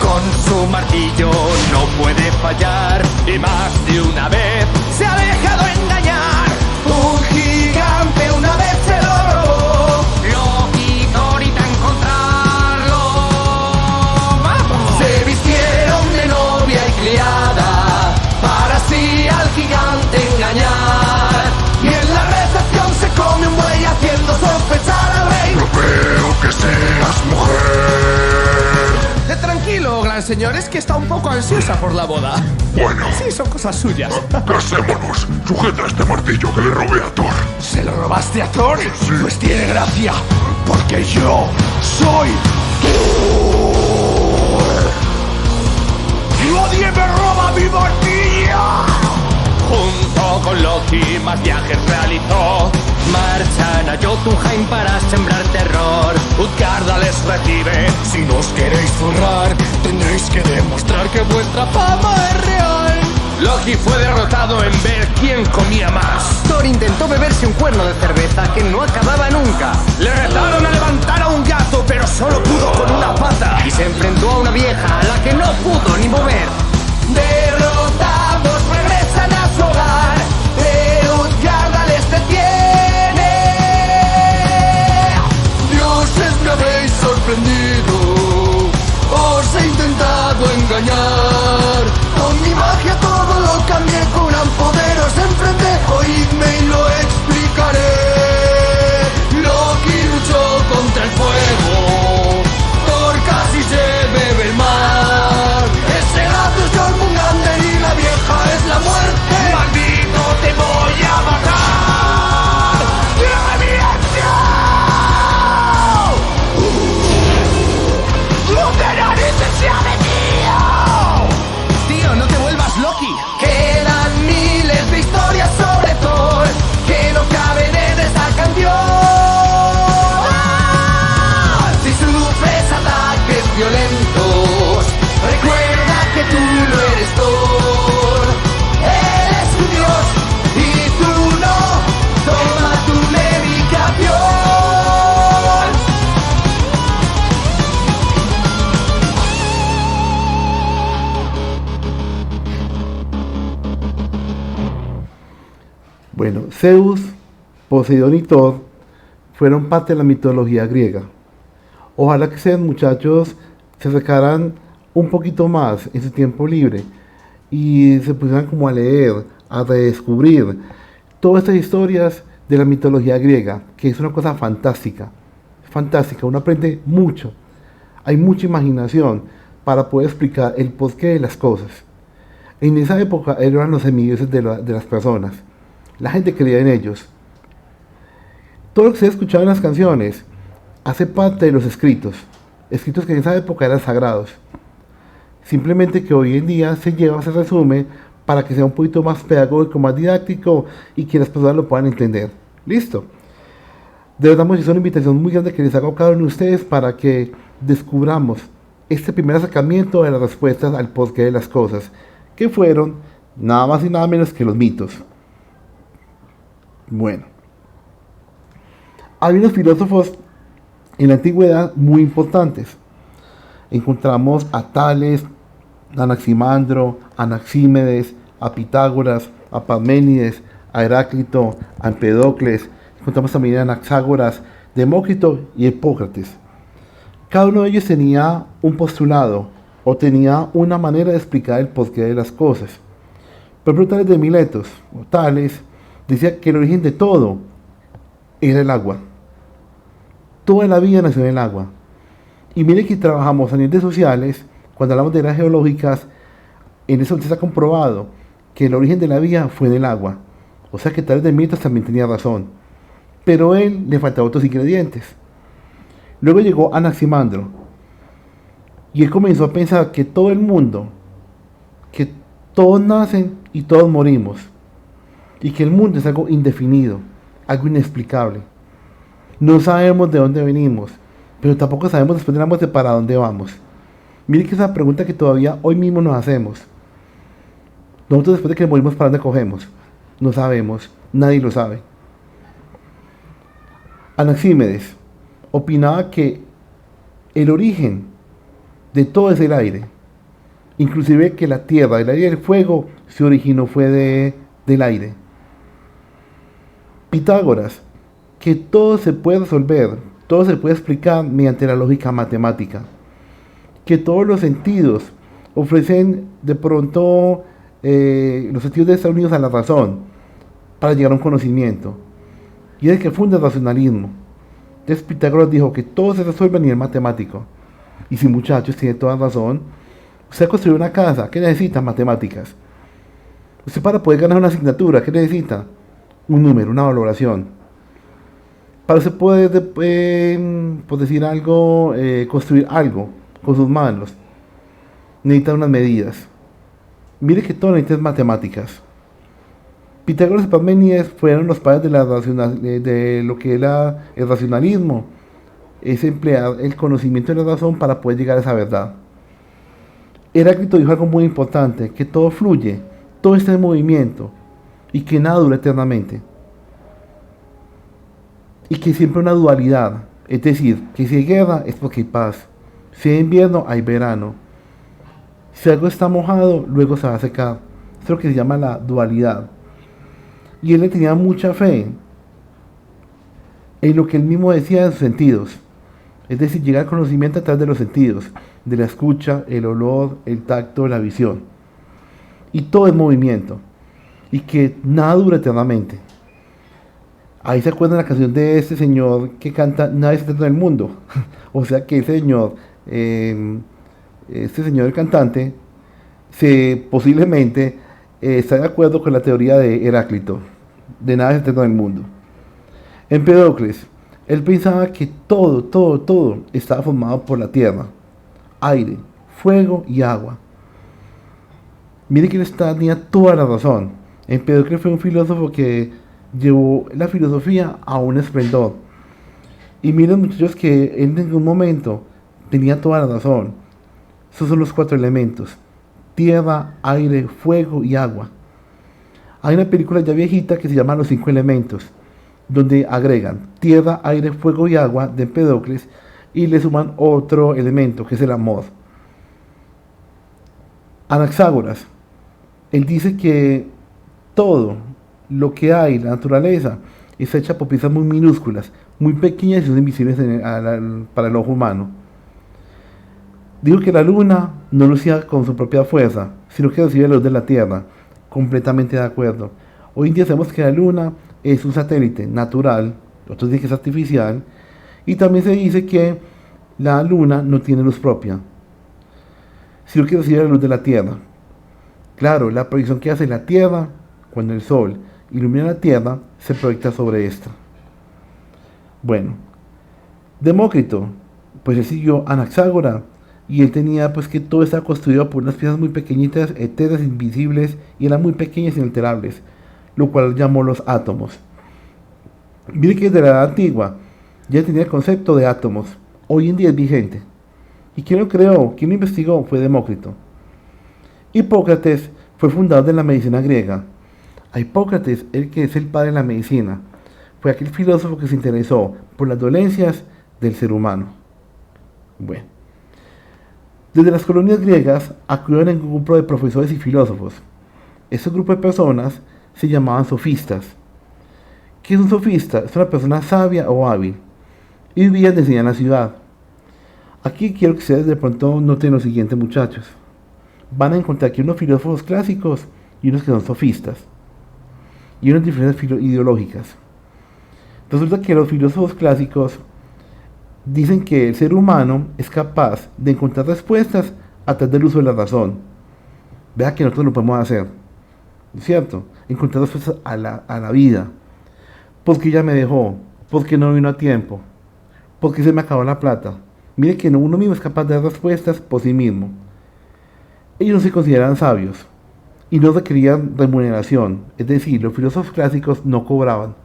Con su martillo no puede fallar. Y más de una vez se ha dejado engañar. Un gigante una vez se lo robó. Loki, Thor y encontrarlo. ¡Vamos! Se vistieron de novia y criada para así al gigante engañar. Y en la recepción se come un buey haciendo sospechar al rey. No veo que seas mujer. Tranquilo, gran señor, es que está un poco ansiosa por la boda. Bueno, Sí, son cosas suyas. casémonos. Sujeta este martillo que le robé a Thor. ¿Se lo robaste a Thor? Sí. Pues tiene gracia, porque yo soy Thor. ¡Nadie me roba mi martillo! Junto con Loki más viajes realizó. Marchan a Jotunheim para sembrar terror. Utgarda les recibe. Si nos queréis zurrar, tendréis que demostrar que vuestra fama es real. Loki fue derrotado en ver quién comía más. Thor intentó beberse un cuerno de cerveza que no acababa nunca. Le retaron a levantar a un gato, pero solo pudo con una pata. Y se enfrentó a una vieja a la que no pudo ni mover. Derrotados regresan a su hogar, pero Utgarda les detiene. Dioses, me habéis sorprendido. Os he intentado engañar. Con mi magia todo lo cambié, con gran poder os enfrenté. Oídme y lo explicaré. Loki luchó contra el fuego. Thor casi se bebe el mar. Ese gato es Jormungandr y la vieja es la muerte. ¡Maldito, te voy a matar! ¡Reviento! ¿Dónde narices se ha metido? Tío, no te vuelvas Loki. Quedan miles de historias sobre Thor que no caben en esta canción. Si sufres ataques violentos, recuerda que tú no eres Thor. Él es un dios y tú no. Toma tu medicación. Bueno, Zeus, Poseidón y Thor fueron parte de la mitología griega. Ojalá que sean muchachos se sacaran un poquito más en su tiempo libre y se pusieran como a leer, a redescubrir todas estas historias de la mitología griega, que es una cosa fantástica, fantástica, uno aprende mucho, hay mucha imaginación para poder explicar el porqué de las cosas. En esa época eran los semidioses de las personas, la gente creía en ellos. Todo lo que se escuchaba en las canciones hace parte de los escritos que en esa época eran sagrados. Simplemente que hoy en día se resume para que sea un poquito más pedagógico, más didáctico y que las personas lo puedan entender. Listo. De verdad, es una invitación muy grande que les hago a cada uno de ustedes para que descubramos este primer acercamiento de las respuestas al porqué de las cosas, que fueron nada más y nada menos que los mitos. Bueno, hay unos filósofos en la antigüedad muy importantes. Encontramos a Tales, Anaximandro, Anaxímedes, a Pitágoras, a Parménides, a Heráclito, a Empedocles, encontramos también a Anaxágoras, Demócrito y Hipócrates. Cada uno de ellos tenía un postulado o tenía una manera de explicar el porqué de las cosas. Por ejemplo, Tales de Miletos, o Tales, decía que el origen de todo era el agua. Toda la vida nació en el agua. Y mire que trabajamos a nivel de sociales, cuando hablamos de eras geológicas, en eso se ha comprobado que el origen de la vida fue en el agua. O sea que Tales de Miletos también tenía razón. Pero a él le faltaban otros ingredientes. Luego llegó Anaximandro. Y él comenzó a pensar que todo el mundo, que todos nacen y todos morimos. Y que el mundo es algo indefinido, algo inexplicable. No sabemos de dónde venimos, pero tampoco sabemos después de la muerte para dónde vamos. Mire que esa pregunta que todavía hoy mismo nos hacemos. Nosotros después de que morimos, ¿para dónde cogemos? No sabemos, nadie lo sabe. Anaxímedes opinaba que el origen de todo es el aire. Inclusive que la tierra, el aire y el fuego se originó fue del aire. Pitágoras, que todo se puede resolver, todo se puede explicar mediante la lógica matemática. Que todos los sentidos ofrecen de pronto los sentidos de estar unidos a la razón para llegar a un conocimiento. Y es el que funda el racionalismo. Entonces Pitágoras dijo que todo se resuelve a nivel matemático. Y si muchachos, tiene toda razón. Usted construye una casa, ¿qué necesita? Matemáticas. Usted para poder ganar una asignatura, ¿qué necesita? Un número, una valoración. Para usted poder, por decir algo, construir algo con sus manos, necesita unas medidas. Mire que todo necesita matemáticas. Pitágoras y Parménides fueron los padres de lo que era el racionalismo. Es emplear el conocimiento de la razón para poder llegar a esa verdad. Heráclito dijo algo muy importante, que todo fluye, todo está en movimiento y que nada dura eternamente. Y que siempre hay una dualidad, es decir, que si hay guerra es porque hay paz, si hay invierno hay verano, si algo está mojado luego se va a secar. Eso es lo que se llama la dualidad. Y él le tenía mucha fe en lo que él mismo decía de sus sentidos. Es decir, llegar al conocimiento a través de los sentidos, de la escucha, el olor, el tacto, la visión. Y todo es movimiento. Y que nada dura eternamente. Ahí se acuerdan la canción de este señor que canta Nadie es eterno en el mundo. O sea que ese señor, este señor el cantante, posiblemente está de acuerdo con la teoría de Heráclito, de nada es eterno en el mundo. Empedocles, él pensaba que todo estaba formado por la tierra, aire, fuego y agua. Mire que él tenía toda la razón. Empedocles fue un filósofo que llevó la filosofía a un esplendor. Y miren muchachos que en ningún momento tenía toda la razón. Esos son los 4 elementos: tierra, aire, fuego y agua. Hay una película ya viejita que se llama Los 5 elementos, donde agregan tierra, aire, fuego y agua de Empedocles y le suman otro elemento que es el amor. Anaxágoras, él dice que todo lo que hay, la naturaleza, está hecha por piezas muy minúsculas, muy pequeñas y son invisibles para el ojo humano. Dijo que la luna no lucía con su propia fuerza, sino que recibía la luz de la Tierra. Completamente de acuerdo. Hoy en día sabemos que la luna es un satélite natural, otros dicen que es artificial, y también se dice que la luna no tiene luz propia, sino que recibe la luz de la Tierra. Claro, la proyección que hace la Tierra, cuando el Sol ilumina la Tierra, se proyecta sobre esta. Bueno, Demócrito, pues él siguió Anaxágoras, y él tenía pues que todo estaba construido por unas piezas muy pequeñitas, etéreas, invisibles, y eran muy pequeñas e inalterables, lo cual llamó los átomos. Mire que desde la edad antigua ya tenía el concepto de átomos, hoy en día es vigente. ¿Y quién lo creó? ¿Quién lo investigó? Fue Demócrito. Hipócrates fue fundador de la medicina griega. A Hipócrates, el que es el padre de la medicina, fue aquel filósofo que se interesó por las dolencias del ser humano. Bueno, Desde las colonias griegas acudieron en un grupo de profesores y filósofos. Este grupo de personas se llamaban sofistas. ¿Qué es un sofista? Es una persona sabia o hábil y vivía de enseñar en la ciudad. Aquí quiero que ustedes de pronto noten lo siguiente, muchachos. Van a encontrar aquí unos filósofos clásicos y unos que son sofistas. Y unas diferencias ideológicas. Resulta que los filósofos clásicos dicen que el ser humano es capaz de encontrar respuestas a través del uso de la razón. Vea que nosotros lo podemos hacer, ¿no es cierto? Encontrar respuestas a la vida. ¿Por qué ella me dejó? ¿Por qué no vino a tiempo? ¿Por qué se me acabó la plata? Mire que uno mismo es capaz de dar respuestas por sí mismo. Ellos no se consideraban sabios y no requerían remuneración, es decir, los filósofos clásicos no cobraban.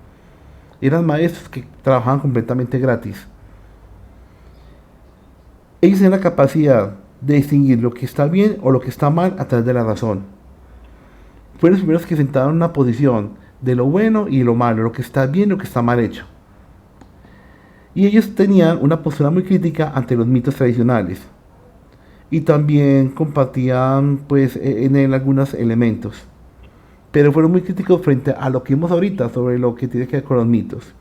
Eran maestros que trabajaban completamente gratis. Ellos tienen la capacidad de distinguir lo que está bien o lo que está mal a través de la razón. Fueron los primeros que sentaron en una posición de lo bueno y lo malo, lo que está bien y lo que está mal hecho. Y ellos tenían una postura muy crítica ante los mitos tradicionales. Y también compartían pues en él algunos elementos. Pero fueron muy críticos frente a lo que vimos ahorita sobre lo que tiene que ver con los mitos.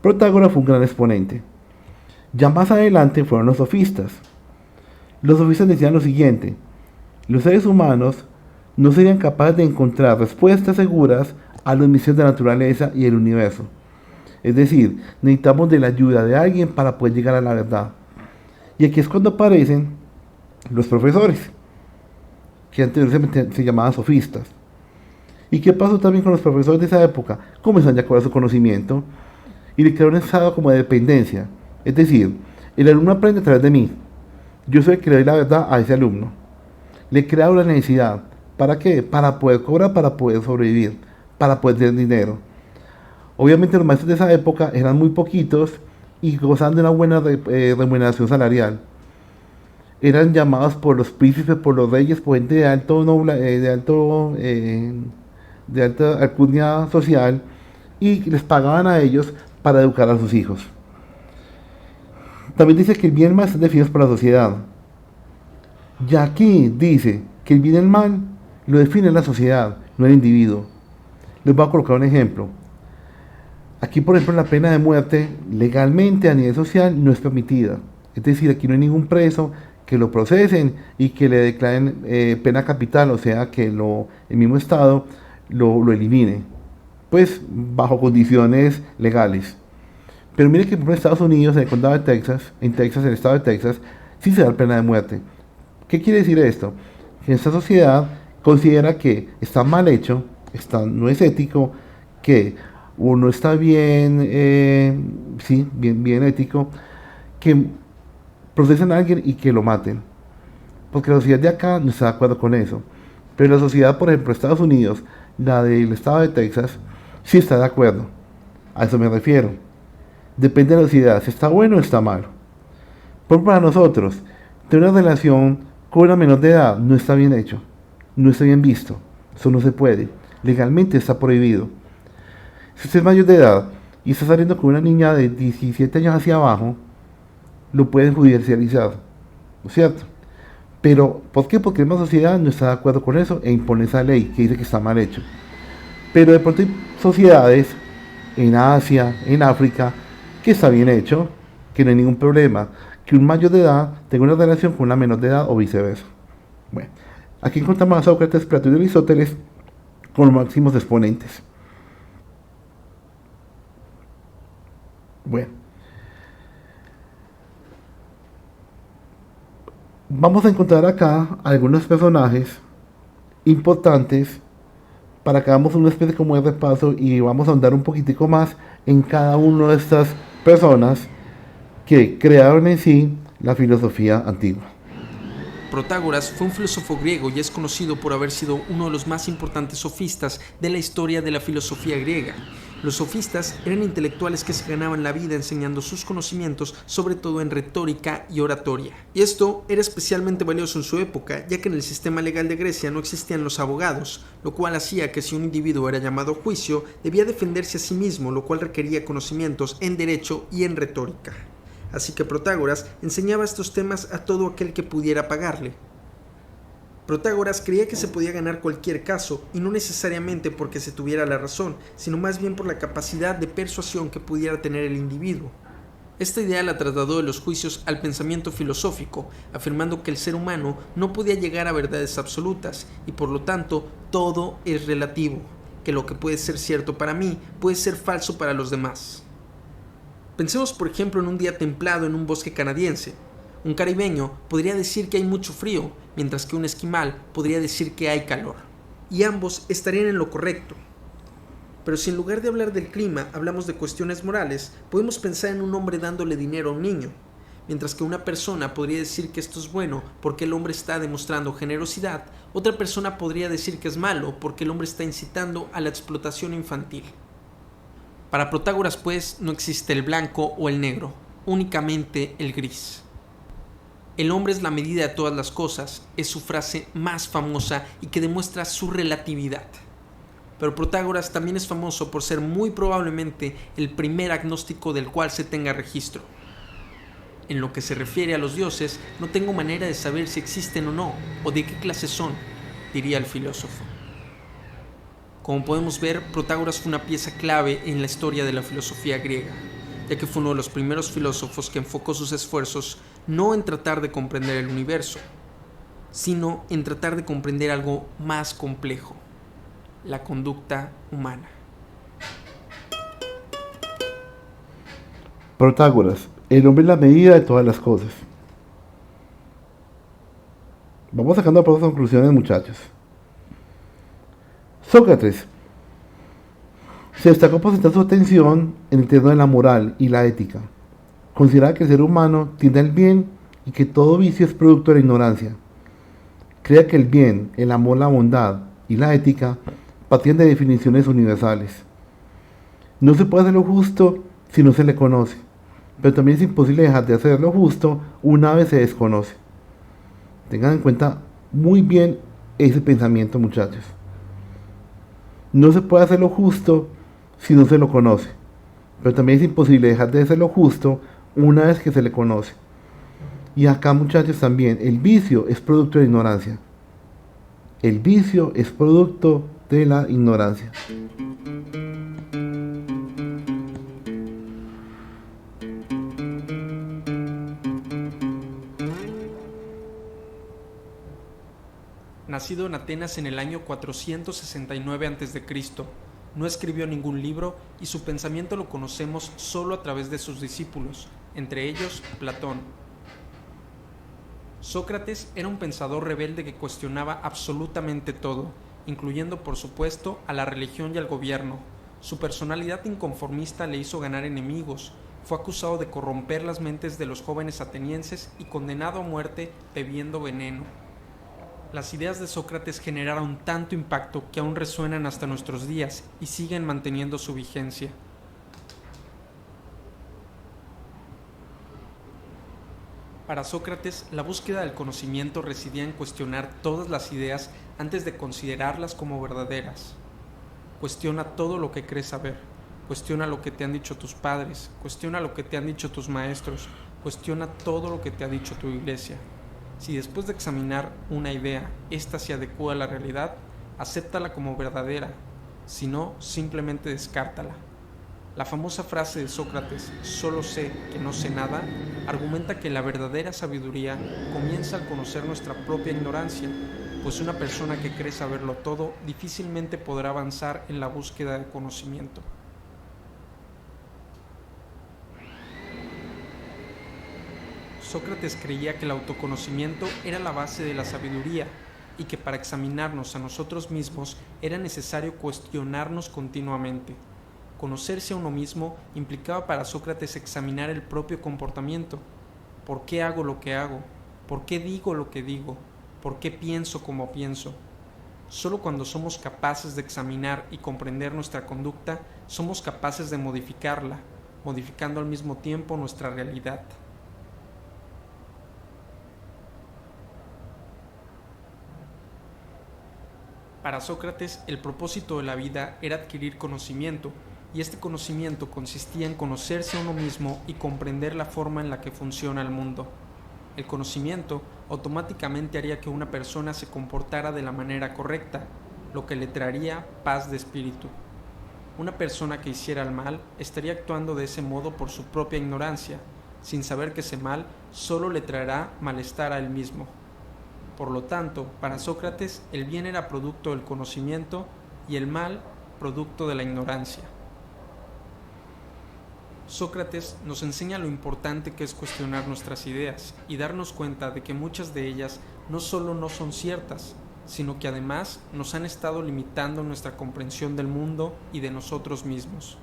Protágoras fue un gran exponente. Ya más adelante fueron los sofistas. Los sofistas decían lo siguiente: los seres humanos no serían capaces de encontrar respuestas seguras a los misterios de la naturaleza y el universo. Es decir, necesitamos de la ayuda de alguien para poder llegar a la verdad. Y aquí es cuando aparecen los profesores, que anteriormente se llamaban sofistas. ¿Y qué pasó también con los profesores de esa época? Comenzaron ya a cobrar su conocimiento y le crearon un estado como de dependencia. Es decir, el alumno aprende a través de mí. Yo soy el que le doy la verdad a ese alumno. Le crea una necesidad. ¿Para qué? Para poder cobrar, para poder sobrevivir, para poder tener dinero. Obviamente los maestros de esa época eran muy poquitos y gozaban de una buena remuneración salarial. Eran llamados por los príncipes, por los reyes, por gente de alta alcurnia social, y les pagaban a ellos para educar a sus hijos. También dice que el bien y el mal están definidos por la sociedad. Y aquí dice que el bien y el mal lo define la sociedad, no el individuo. Les voy a colocar un ejemplo. Aquí, por ejemplo, la pena de muerte legalmente a nivel social no es permitida. Es decir, aquí no hay ningún preso que lo procesen y que le declaren pena capital, o sea, que el mismo Estado lo elimine, pues bajo condiciones legales. Pero mire que por Estados Unidos, en el condado de Texas, en el estado de Texas, sí se da pena de muerte. ¿Qué quiere decir esto? Que esta sociedad considera que está mal hecho, no es ético, que uno está bien, bien ético, que procesen a alguien y que lo maten. Porque la sociedad de acá no está de acuerdo con eso. Pero la sociedad, por ejemplo, de Estados Unidos, la del estado de Texas, sí está de acuerdo. A eso me refiero. Depende de la sociedad, si está bueno o está malo. Pero para nosotros, tener una relación con una menor de edad no está bien hecho, no está bien visto. Eso no se puede. Legalmente está prohibido. Si usted es mayor de edad y está saliendo con una niña de 17 años hacia abajo, lo pueden judicializar, ¿no es cierto? Pero, ¿por qué? Porque la sociedad no está de acuerdo con eso e impone esa ley que dice que está mal hecho. Pero de pronto hay sociedades en Asia, en África, que está bien hecho, que no hay ningún problema, que un mayor de edad tenga una relación con una menor de edad o viceversa. Bueno, aquí encontramos a Sócrates, Platón y Aristóteles con los máximos exponentes. Bueno, vamos a encontrar acá algunos personajes importantes para que hagamos una especie como de repaso y vamos a ahondar un poquitico más en cada una de estas personas que crearon en sí la filosofía antigua. Protágoras fue un filósofo griego y es conocido por haber sido uno de los más importantes sofistas de la historia de la filosofía griega. Los sofistas eran intelectuales que se ganaban la vida enseñando sus conocimientos, sobre todo en retórica y oratoria. Y esto era especialmente valioso en su época, ya que en el sistema legal de Grecia no existían los abogados, lo cual hacía que si un individuo era llamado a juicio, debía defenderse a sí mismo, lo cual requería conocimientos en derecho y en retórica. así que Protágoras enseñaba estos temas a todo aquel que pudiera pagarle. Protágoras creía que se podía ganar cualquier caso, y no necesariamente porque se tuviera la razón, sino más bien por la capacidad de persuasión que pudiera tener el individuo. Esta idea la trasladó de los juicios al pensamiento filosófico, afirmando que el ser humano no podía llegar a verdades absolutas, y por lo tanto todo es relativo, que lo que puede ser cierto para mí puede ser falso para los demás. Pensemos por ejemplo en un día templado en un bosque canadiense. Un caribeño podría decir que hay mucho frío, mientras que un esquimal podría decir que hay calor, y ambos estarían en lo correcto. Pero si en lugar de hablar del clima hablamos de cuestiones morales, podemos pensar en un hombre dándole dinero a un niño, mientras que una persona podría decir que esto es bueno porque el hombre está demostrando generosidad, otra persona podría decir que es malo porque el hombre está incitando a la explotación infantil. Para Protágoras, pues, no existe el blanco o el negro, únicamente el gris. El hombre es la medida de todas las cosas, es su frase más famosa y que demuestra su relatividad. Pero Protágoras también es famoso por ser muy probablemente el primer agnóstico del cual se tenga registro. En lo que se refiere a los dioses, no tengo manera de saber si existen o no, o de qué clase son, diría el filósofo. Como podemos ver, Protágoras fue una pieza clave en la historia de la filosofía griega, ya que fue uno de los primeros filósofos que enfocó sus esfuerzos no en tratar de comprender el universo, sino en tratar de comprender algo más complejo: la conducta humana. Protágoras, el hombre es la medida de todas las cosas. Vamos sacando por conclusiones, muchachos. Sócrates se destacó por centrar su atención en el terreno de la moral y la ética. Consideraba que el ser humano tiende al bien y que todo vicio es producto de la ignorancia. Creía que el bien, el amor, la bondad y la ética partían de definiciones universales. No se puede hacer lo justo si no se le conoce, pero también es imposible dejar de hacer lo justo una vez se desconoce. Tengan en cuenta muy bien ese pensamiento, muchachos. No se puede hacer lo justo si no se lo conoce, pero también es imposible dejar de hacer lo justo una vez que se le conoce. Y acá, muchachos, también el vicio es producto de la ignorancia. El vicio es producto de la ignorancia. Nacido en Atenas en el año 469 a.C., no escribió ningún libro y su pensamiento lo conocemos solo a través de sus discípulos, entre ellos Platón. Sócrates era un pensador rebelde que cuestionaba absolutamente todo, incluyendo por supuesto a la religión y al gobierno. Su personalidad inconformista le hizo ganar enemigos, fue acusado de corromper las mentes de los jóvenes atenienses y condenado a muerte bebiendo veneno. Las ideas de Sócrates generaron tanto impacto que aún resuenan hasta nuestros días y siguen manteniendo su vigencia. Para Sócrates, la búsqueda del conocimiento residía en cuestionar todas las ideas antes de considerarlas como verdaderas. Cuestiona todo lo que crees saber, cuestiona lo que te han dicho tus padres, cuestiona lo que te han dicho tus maestros, cuestiona todo lo que te ha dicho tu iglesia. Si después de examinar una idea, ésta se adecúa a la realidad, acéptala como verdadera, si no, simplemente descártala. La famosa frase de Sócrates, solo sé que no sé nada, argumenta que la verdadera sabiduría comienza al conocer nuestra propia ignorancia, pues una persona que cree saberlo todo difícilmente podrá avanzar en la búsqueda de conocimiento. Sócrates creía que el autoconocimiento era la base de la sabiduría y que para examinarnos a nosotros mismos era necesario cuestionarnos continuamente. Conocerse a uno mismo implicaba para Sócrates examinar el propio comportamiento. ¿Por qué hago lo que hago? ¿Por qué digo lo que digo? ¿Por qué pienso como pienso? Solo cuando somos capaces de examinar y comprender nuestra conducta, somos capaces de modificarla, modificando al mismo tiempo nuestra realidad. Para Sócrates, el propósito de la vida era adquirir conocimiento, y este conocimiento consistía en conocerse a uno mismo y comprender la forma en la que funciona el mundo. El conocimiento automáticamente haría que una persona se comportara de la manera correcta, lo que le traería paz de espíritu. Una persona que hiciera el mal estaría actuando de ese modo por su propia ignorancia, sin saber que ese mal solo le traerá malestar a él mismo. Por lo tanto, para Sócrates, el bien era producto del conocimiento y el mal producto de la ignorancia. Sócrates nos enseña lo importante que es cuestionar nuestras ideas y darnos cuenta de que muchas de ellas no solo no son ciertas, sino que además nos han estado limitando nuestra comprensión del mundo y de nosotros mismos.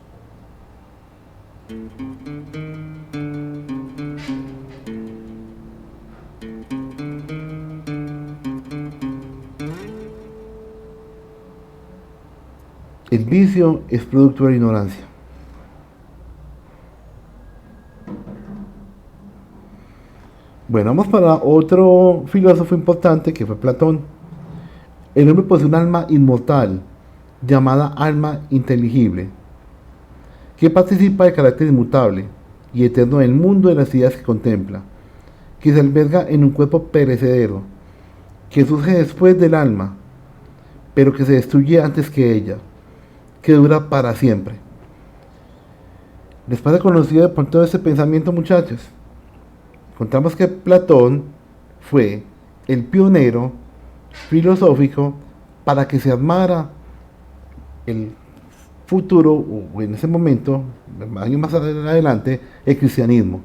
El vicio es producto de la ignorancia. Bueno, vamos para otro filósofo importante que fue Platón. El hombre posee un alma inmortal, llamada alma inteligible, que participa del carácter inmutable y eterno del mundo de las ideas que contempla, que se alberga en un cuerpo perecedero, que surge después del alma, pero que se destruye antes que ella, que dura para siempre. ¿Les parece conocido de pronto este pensamiento, muchachos? Contamos que Platón fue el pionero filosófico para que se armara el futuro, o en ese momento, años más adelante, el cristianismo.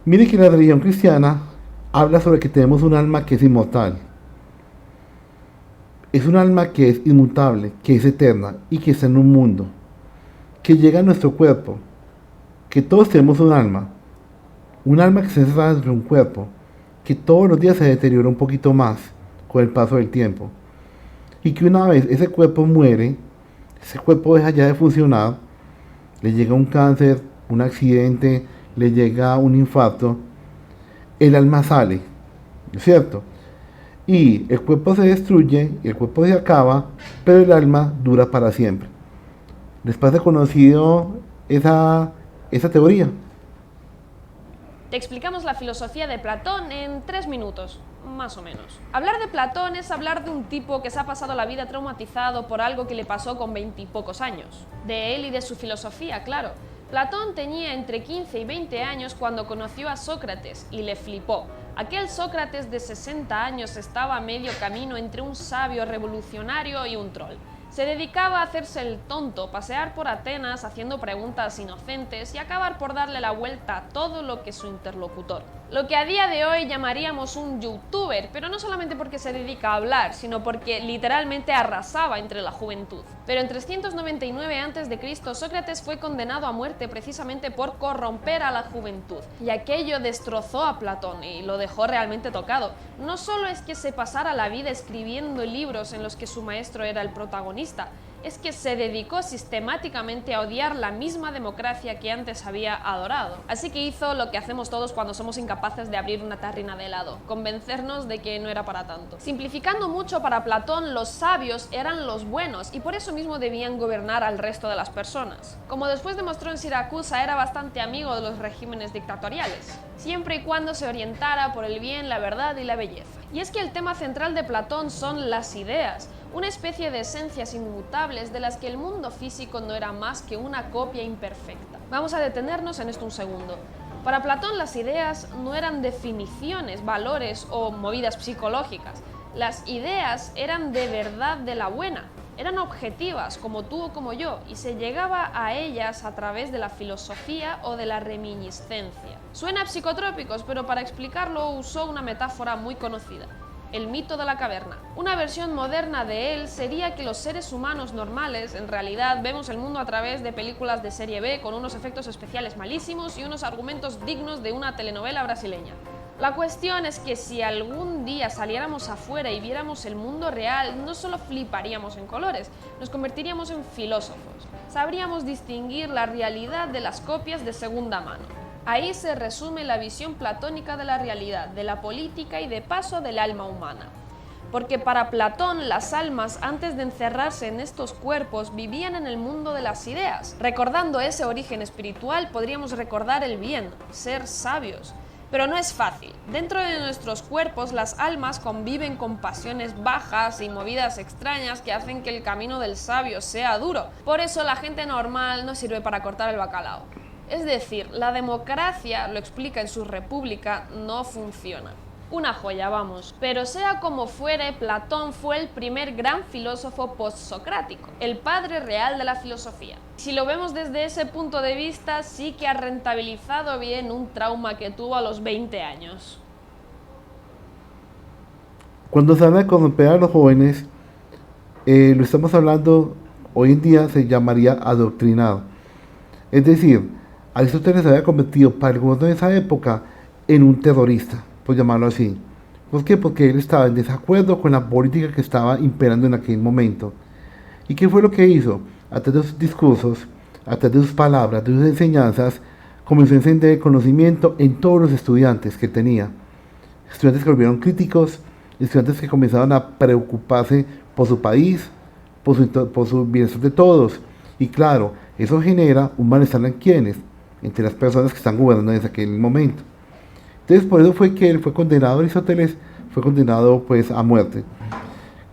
Mire que la religión cristiana habla sobre que tenemos un alma que es inmortal. Es un alma que es inmutable, que es eterna y que está en un mundo, que llega a nuestro cuerpo, que todos tenemos un alma que se encerra dentro de un cuerpo, que todos los días se deteriora un poquito más con el paso del tiempo, y que una vez ese cuerpo muere, ese cuerpo deja ya de funcionar, le llega un cáncer, un accidente, le llega un infarto, el alma sale, ¿no es cierto? Y el cuerpo se destruye, el cuerpo se acaba, pero el alma dura para siempre. ¿Les parece conocido esa teoría? Te explicamos la filosofía de Platón en 3 minutos, más o menos. Hablar de Platón es hablar de un tipo que se ha pasado la vida traumatizado por algo que le pasó con 20 y pocos años. De él y de su filosofía, claro. Platón tenía entre 15 y 20 años cuando conoció a Sócrates y le flipó. Aquel Sócrates de 60 años estaba a medio camino entre un sabio revolucionario y un troll. Se dedicaba a hacerse el tonto, pasear por Atenas haciendo preguntas inocentes y acabar por darle la vuelta a todo lo que su interlocutor. Lo que a día de hoy llamaríamos un youtuber, pero no solamente porque se dedica a hablar, sino porque literalmente arrasaba entre la juventud. Pero en 399 a.C. Sócrates fue condenado a muerte precisamente por corromper a la juventud, y aquello destrozó a Platón y lo dejó realmente tocado. No solo es que se pasara la vida escribiendo libros en los que su maestro era el protagonista, es que se dedicó sistemáticamente a odiar la misma democracia que antes había adorado. Así que hizo lo que hacemos todos cuando somos incapaces de abrir una tarrina de helado, convencernos de que no era para tanto. Simplificando mucho, para Platón, los sabios eran los buenos y por eso mismo debían gobernar al resto de las personas. Como después demostró en Siracusa, era bastante amigo de los regímenes dictatoriales, siempre y cuando se orientara por el bien, la verdad y la belleza. Y es que el tema central de Platón son las ideas, una especie de esencias inmutables de las que el mundo físico no era más que una copia imperfecta. Vamos a detenernos en esto un segundo. Para Platón las ideas no eran definiciones, valores o movidas psicológicas. Las ideas eran de verdad de la buena, eran objetivas como tú o como yo y se llegaba a ellas a través de la filosofía o de la reminiscencia. Suena a psicotrópicos, pero para explicarlo usó una metáfora muy conocida: el mito de la caverna. Una versión moderna de él sería que los seres humanos normales en realidad vemos el mundo a través de películas de serie B con unos efectos especiales malísimos y unos argumentos dignos de una telenovela brasileña. La cuestión es que si algún día saliéramos afuera y viéramos el mundo real, no solo fliparíamos en colores, nos convertiríamos en filósofos. Sabríamos distinguir la realidad de las copias de segunda mano. Ahí se resume la visión platónica de la realidad, de la política y de paso del alma humana. porque para Platón las almas antes de encerrarse en estos cuerpos vivían en el mundo de las ideas. Recordando ese origen espiritual podríamos recordar el bien, ser sabios. Pero no es fácil. Dentro de nuestros cuerpos las almas conviven con pasiones bajas y movidas extrañas que hacen que el camino del sabio sea duro. Por eso la gente normal no sirve para cortar el bacalao. Es decir, la democracia, lo explica en su República, no funciona. Una joya, vamos. Pero sea como fuere, Platón fue el primer gran filósofo postsocrático, el padre real de la filosofía. Si lo vemos desde ese punto de vista, sí que ha rentabilizado bien un trauma que tuvo a los 20 años. Cuando se habla de corromper a los jóvenes, lo estamos hablando, hoy en día se llamaría adoctrinado. Es decir, Aristóteles se había convertido para el gobierno de esa época en un terrorista, por llamarlo así. ¿Por qué? Porque él estaba en desacuerdo con la política que estaba imperando en aquel momento. ¿Y qué fue lo que hizo? A través de sus discursos, a través de sus palabras, de sus enseñanzas, comenzó a encender el conocimiento en todos los estudiantes que tenía. Estudiantes que volvieron críticos, estudiantes que comenzaron a preocuparse por su país, por su bienestar de todos. Y claro, eso genera un malestar en quienes, entre las personas que están gobernando desde aquel momento. Entonces por eso fue que él fue condenado, Aristóteles fue condenado pues a muerte.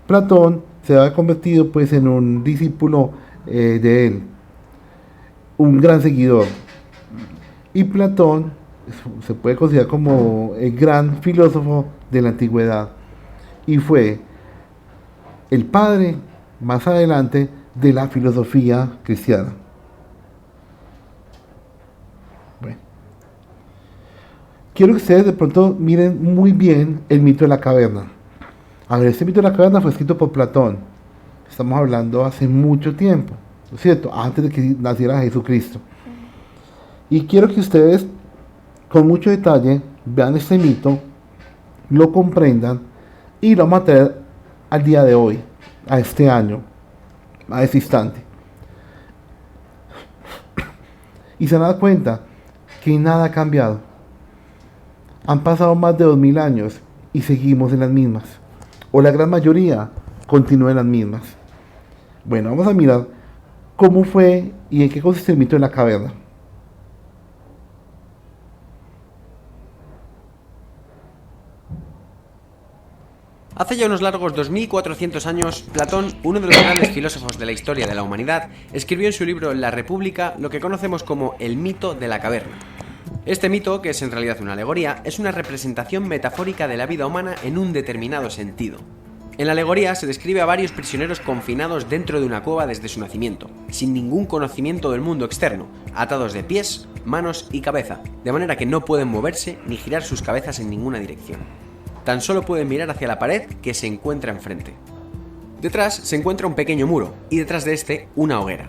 Platón se había convertido pues en un discípulo de él, un gran seguidor. Y Platón se puede considerar como el gran filósofo de la antigüedad y fue el padre más adelante de la filosofía cristiana. Bueno, quiero que ustedes de pronto miren muy bien el mito de la caverna. A ver, este mito de la caverna fue escrito por Platón. Estamos hablando hace mucho tiempo, ¿no es cierto? Antes de que naciera Jesucristo. Y quiero que ustedes, con mucho detalle, vean este mito, lo comprendan y lo vamos a traer al día de hoy, a este año, a este instante. Y se dan cuenta que nada ha cambiado. Han pasado más de 2000 años y seguimos en las mismas. O la gran mayoría continúa en las mismas. Bueno, vamos a mirar cómo fue y en qué consiste el mito de la caverna. Hace ya unos largos 2400 años, Platón, uno de los grandes filósofos de la historia de la humanidad, escribió en su libro La República lo que conocemos como el mito de la caverna. Este mito, que es en realidad una alegoría, es una representación metafórica de la vida humana en un determinado sentido. En la alegoría se describe a varios prisioneros confinados dentro de una cueva desde su nacimiento, sin ningún conocimiento del mundo externo, atados de pies, manos y cabeza, de manera que no pueden moverse ni girar sus cabezas en ninguna dirección. Tan solo pueden mirar hacia la pared que se encuentra enfrente. Detrás se encuentra un pequeño muro, y detrás de este, una hoguera.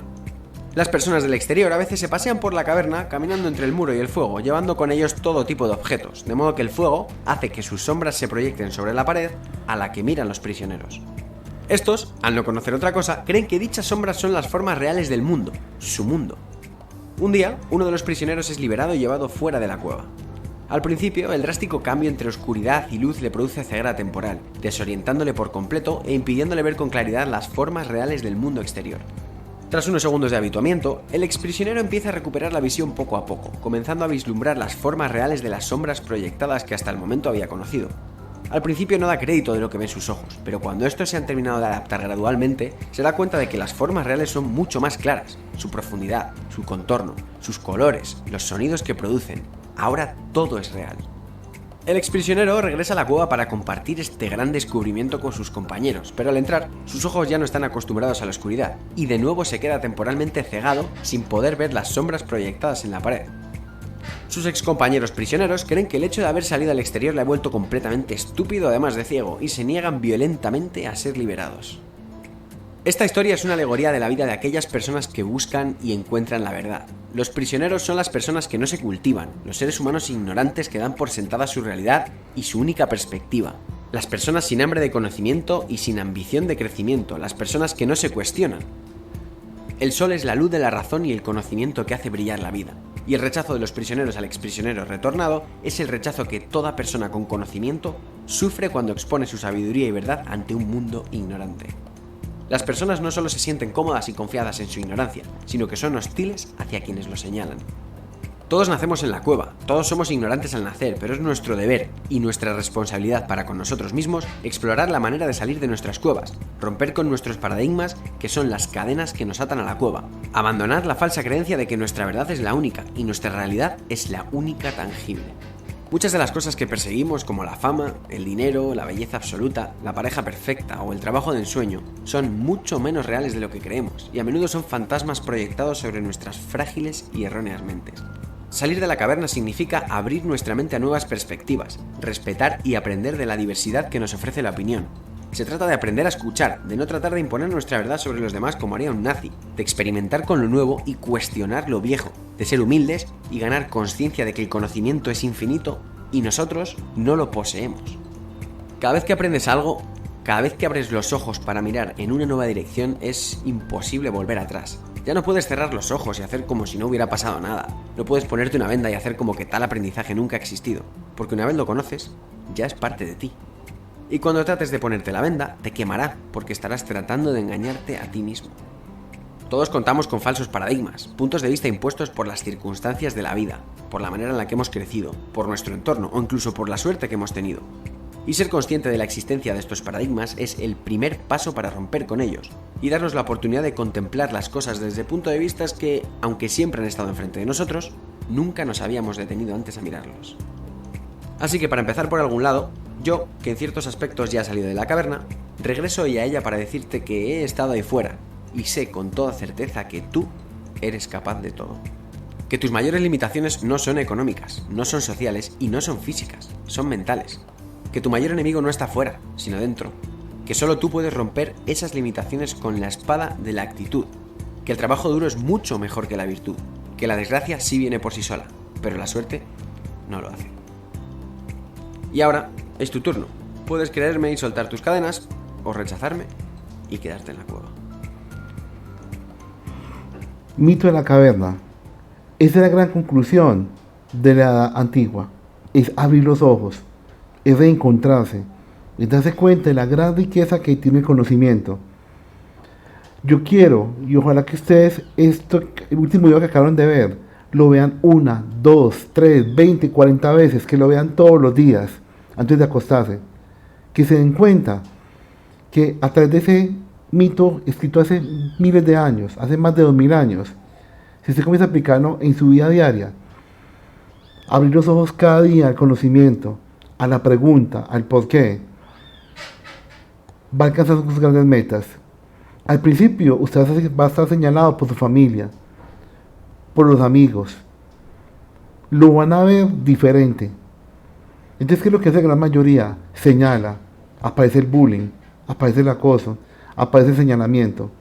Las personas del exterior a veces se pasean por la caverna caminando entre el muro y el fuego, llevando con ellos todo tipo de objetos, de modo que el fuego hace que sus sombras se proyecten sobre la pared a la que miran los prisioneros. Estos, al no conocer otra cosa, creen que dichas sombras son las formas reales del mundo, su mundo. Un día, uno de los prisioneros es liberado y llevado fuera de la cueva. Al principio, el drástico cambio entre oscuridad y luz le produce ceguera temporal, desorientándole por completo e impidiéndole ver con claridad las formas reales del mundo exterior. Tras unos segundos de habituamiento, el exprisionero empieza a recuperar la visión poco a poco, comenzando a vislumbrar las formas reales de las sombras proyectadas que hasta el momento había conocido. Al principio no da crédito de lo que ven sus ojos, pero cuando estos se han terminado de adaptar gradualmente, se da cuenta de que las formas reales son mucho más claras, su profundidad, su contorno, sus colores, los sonidos que producen. Ahora todo es real. El exprisionero regresa a la cueva para compartir este gran descubrimiento con sus compañeros, pero al entrar, sus ojos ya no están acostumbrados a la oscuridad, y de nuevo se queda temporalmente cegado sin poder ver las sombras proyectadas en la pared. Sus excompañeros prisioneros creen que el hecho de haber salido al exterior le ha vuelto completamente estúpido además de ciego, y se niegan violentamente a ser liberados. Esta historia es una alegoría de la vida de aquellas personas que buscan y encuentran la verdad. Los prisioneros son las personas que no se cultivan, los seres humanos ignorantes que dan por sentada su realidad y su única perspectiva. Las personas sin hambre de conocimiento y sin ambición de crecimiento, las personas que no se cuestionan. El sol es la luz de la razón y el conocimiento que hace brillar la vida. Y el rechazo de los prisioneros al exprisionero retornado es el rechazo que toda persona con conocimiento sufre cuando expone su sabiduría y verdad ante un mundo ignorante. Las personas no solo se sienten cómodas y confiadas en su ignorancia, sino que son hostiles hacia quienes lo señalan. Todos nacemos en la cueva, todos somos ignorantes al nacer, pero es nuestro deber y nuestra responsabilidad para con nosotros mismos explorar la manera de salir de nuestras cuevas, romper con nuestros paradigmas que son las cadenas que nos atan a la cueva, abandonar la falsa creencia de que nuestra verdad es la única y nuestra realidad es la única tangible. Muchas de las cosas que perseguimos, como la fama, el dinero, la belleza absoluta, la pareja perfecta o el trabajo de ensueño, son mucho menos reales de lo que creemos y a menudo son fantasmas proyectados sobre nuestras frágiles y erróneas mentes. Salir de la caverna significa abrir nuestra mente a nuevas perspectivas, respetar y aprender de la diversidad que nos ofrece la opinión. Se trata de aprender a escuchar, de no tratar de imponer nuestra verdad sobre los demás como haría un nazi, de experimentar con lo nuevo y cuestionar lo viejo, de ser humildes y ganar conciencia de que el conocimiento es infinito y nosotros no lo poseemos. Cada vez que aprendes algo, cada vez que abres los ojos para mirar en una nueva dirección, es imposible volver atrás. Ya no puedes cerrar los ojos y hacer como si no hubiera pasado nada. No puedes ponerte una venda y hacer como que tal aprendizaje nunca ha existido, porque una vez lo conoces, ya es parte de ti. Y cuando trates de ponerte la venda, te quemará, porque estarás tratando de engañarte a ti mismo. Todos contamos con falsos paradigmas, puntos de vista impuestos por las circunstancias de la vida, por la manera en la que hemos crecido, por nuestro entorno o incluso por la suerte que hemos tenido. Y ser consciente de la existencia de estos paradigmas es el primer paso para romper con ellos y darnos la oportunidad de contemplar las cosas desde puntos de vista que, aunque siempre han estado enfrente de nosotros, nunca nos habíamos detenido antes a mirarlos. Así que para empezar por algún lado, yo, que en ciertos aspectos ya he salido de la caverna, regreso hoy a ella para decirte que he estado ahí fuera y sé con toda certeza que tú eres capaz de todo. Que tus mayores limitaciones no son económicas, no son sociales y no son físicas, son mentales. Que tu mayor enemigo no está fuera, sino dentro. Que solo tú puedes romper esas limitaciones con la espada de la actitud. Que el trabajo duro es mucho mejor que la virtud. Que la desgracia sí viene por sí sola, pero la suerte no lo hace. Y ahora es tu turno. Puedes creerme y soltar tus cadenas, o rechazarme y quedarte en la cueva. Mito de la caverna. Esa es la gran conclusión de la edad antigua. Es abrir los ojos. Es reencontrarse, es darse cuenta de la gran riqueza que tiene el conocimiento. Yo quiero, y ojalá que ustedes, el último video que acabaron de ver, lo vean 1, 2, 3, 20, 40 veces, que lo vean todos los días, antes de acostarse. Que se den cuenta que a través de ese mito escrito hace miles de años, hace más de 2000 años, si usted comienza a aplicarlo en su vida diaria, abrir los ojos cada día al conocimiento, a la pregunta, al por qué, va a alcanzar sus grandes metas. Al principio usted va a estar señalado por su familia, por los amigos, lo van a ver diferente. Entonces, ¿qué es lo que hace la gran mayoría? Señala, aparece el bullying, aparece el acoso, aparece el señalamiento.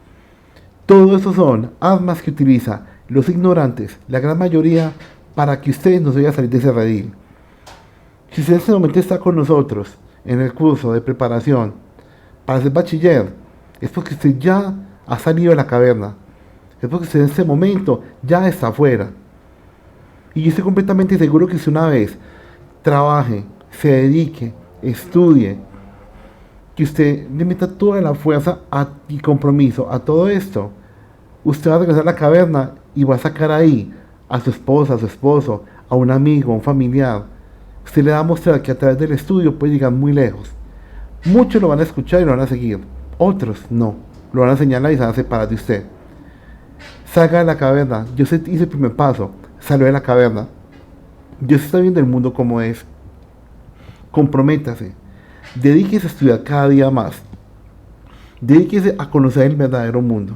Todo eso son armas que utiliza los ignorantes, la gran mayoría, para que ustedes no se vayan a salir de ese redil. Si usted en este momento está con nosotros en el curso de preparación para ser bachiller, es porque usted ya ha salido de la caverna, es porque usted en este momento ya está afuera. Y yo estoy completamente seguro que si una vez trabaje, se dedique, estudie, que usted le meta toda la fuerza y compromiso a todo esto, usted va a regresar a la caverna y va a sacar ahí a su esposa, a su esposo, a un amigo, a un familiar. Usted le va a mostrar que a través del estudio puede llegar muy lejos. Muchos lo van a escuchar y lo van a seguir. Otros no. Lo van a señalar y se van a separar de usted. Salga de la caverna. Yo hice el primer paso. Salió de la caverna. Yo está viendo el mundo como es. Comprométase. Dedíquese a estudiar cada día más. Dedíquese a conocer el verdadero mundo.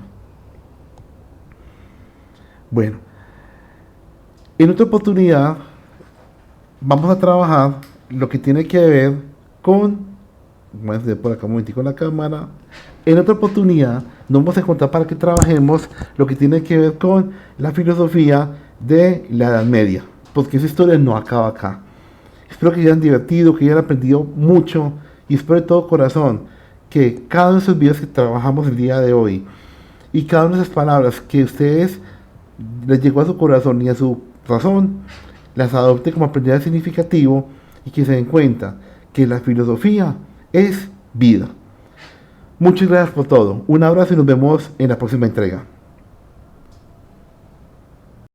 Bueno. En otra oportunidad vamos a trabajar lo que tiene que ver con, vamos a hacer por acá un momentico la cámara. En otra oportunidad nos vamos a encontrar para que trabajemos lo que tiene que ver con la filosofía de la Edad Media, porque esa historia no acaba acá. Espero que hayan divertido, que hayan aprendido mucho y espero de todo corazón que cada uno de esos videos que trabajamos el día de hoy y cada una de esas palabras que ustedes les llegó a su corazón y a su razón las adopte como aprendizaje significativo y que se den cuenta que la filosofía es vida. Muchas gracias por todo. Un abrazo y nos vemos en la próxima entrega.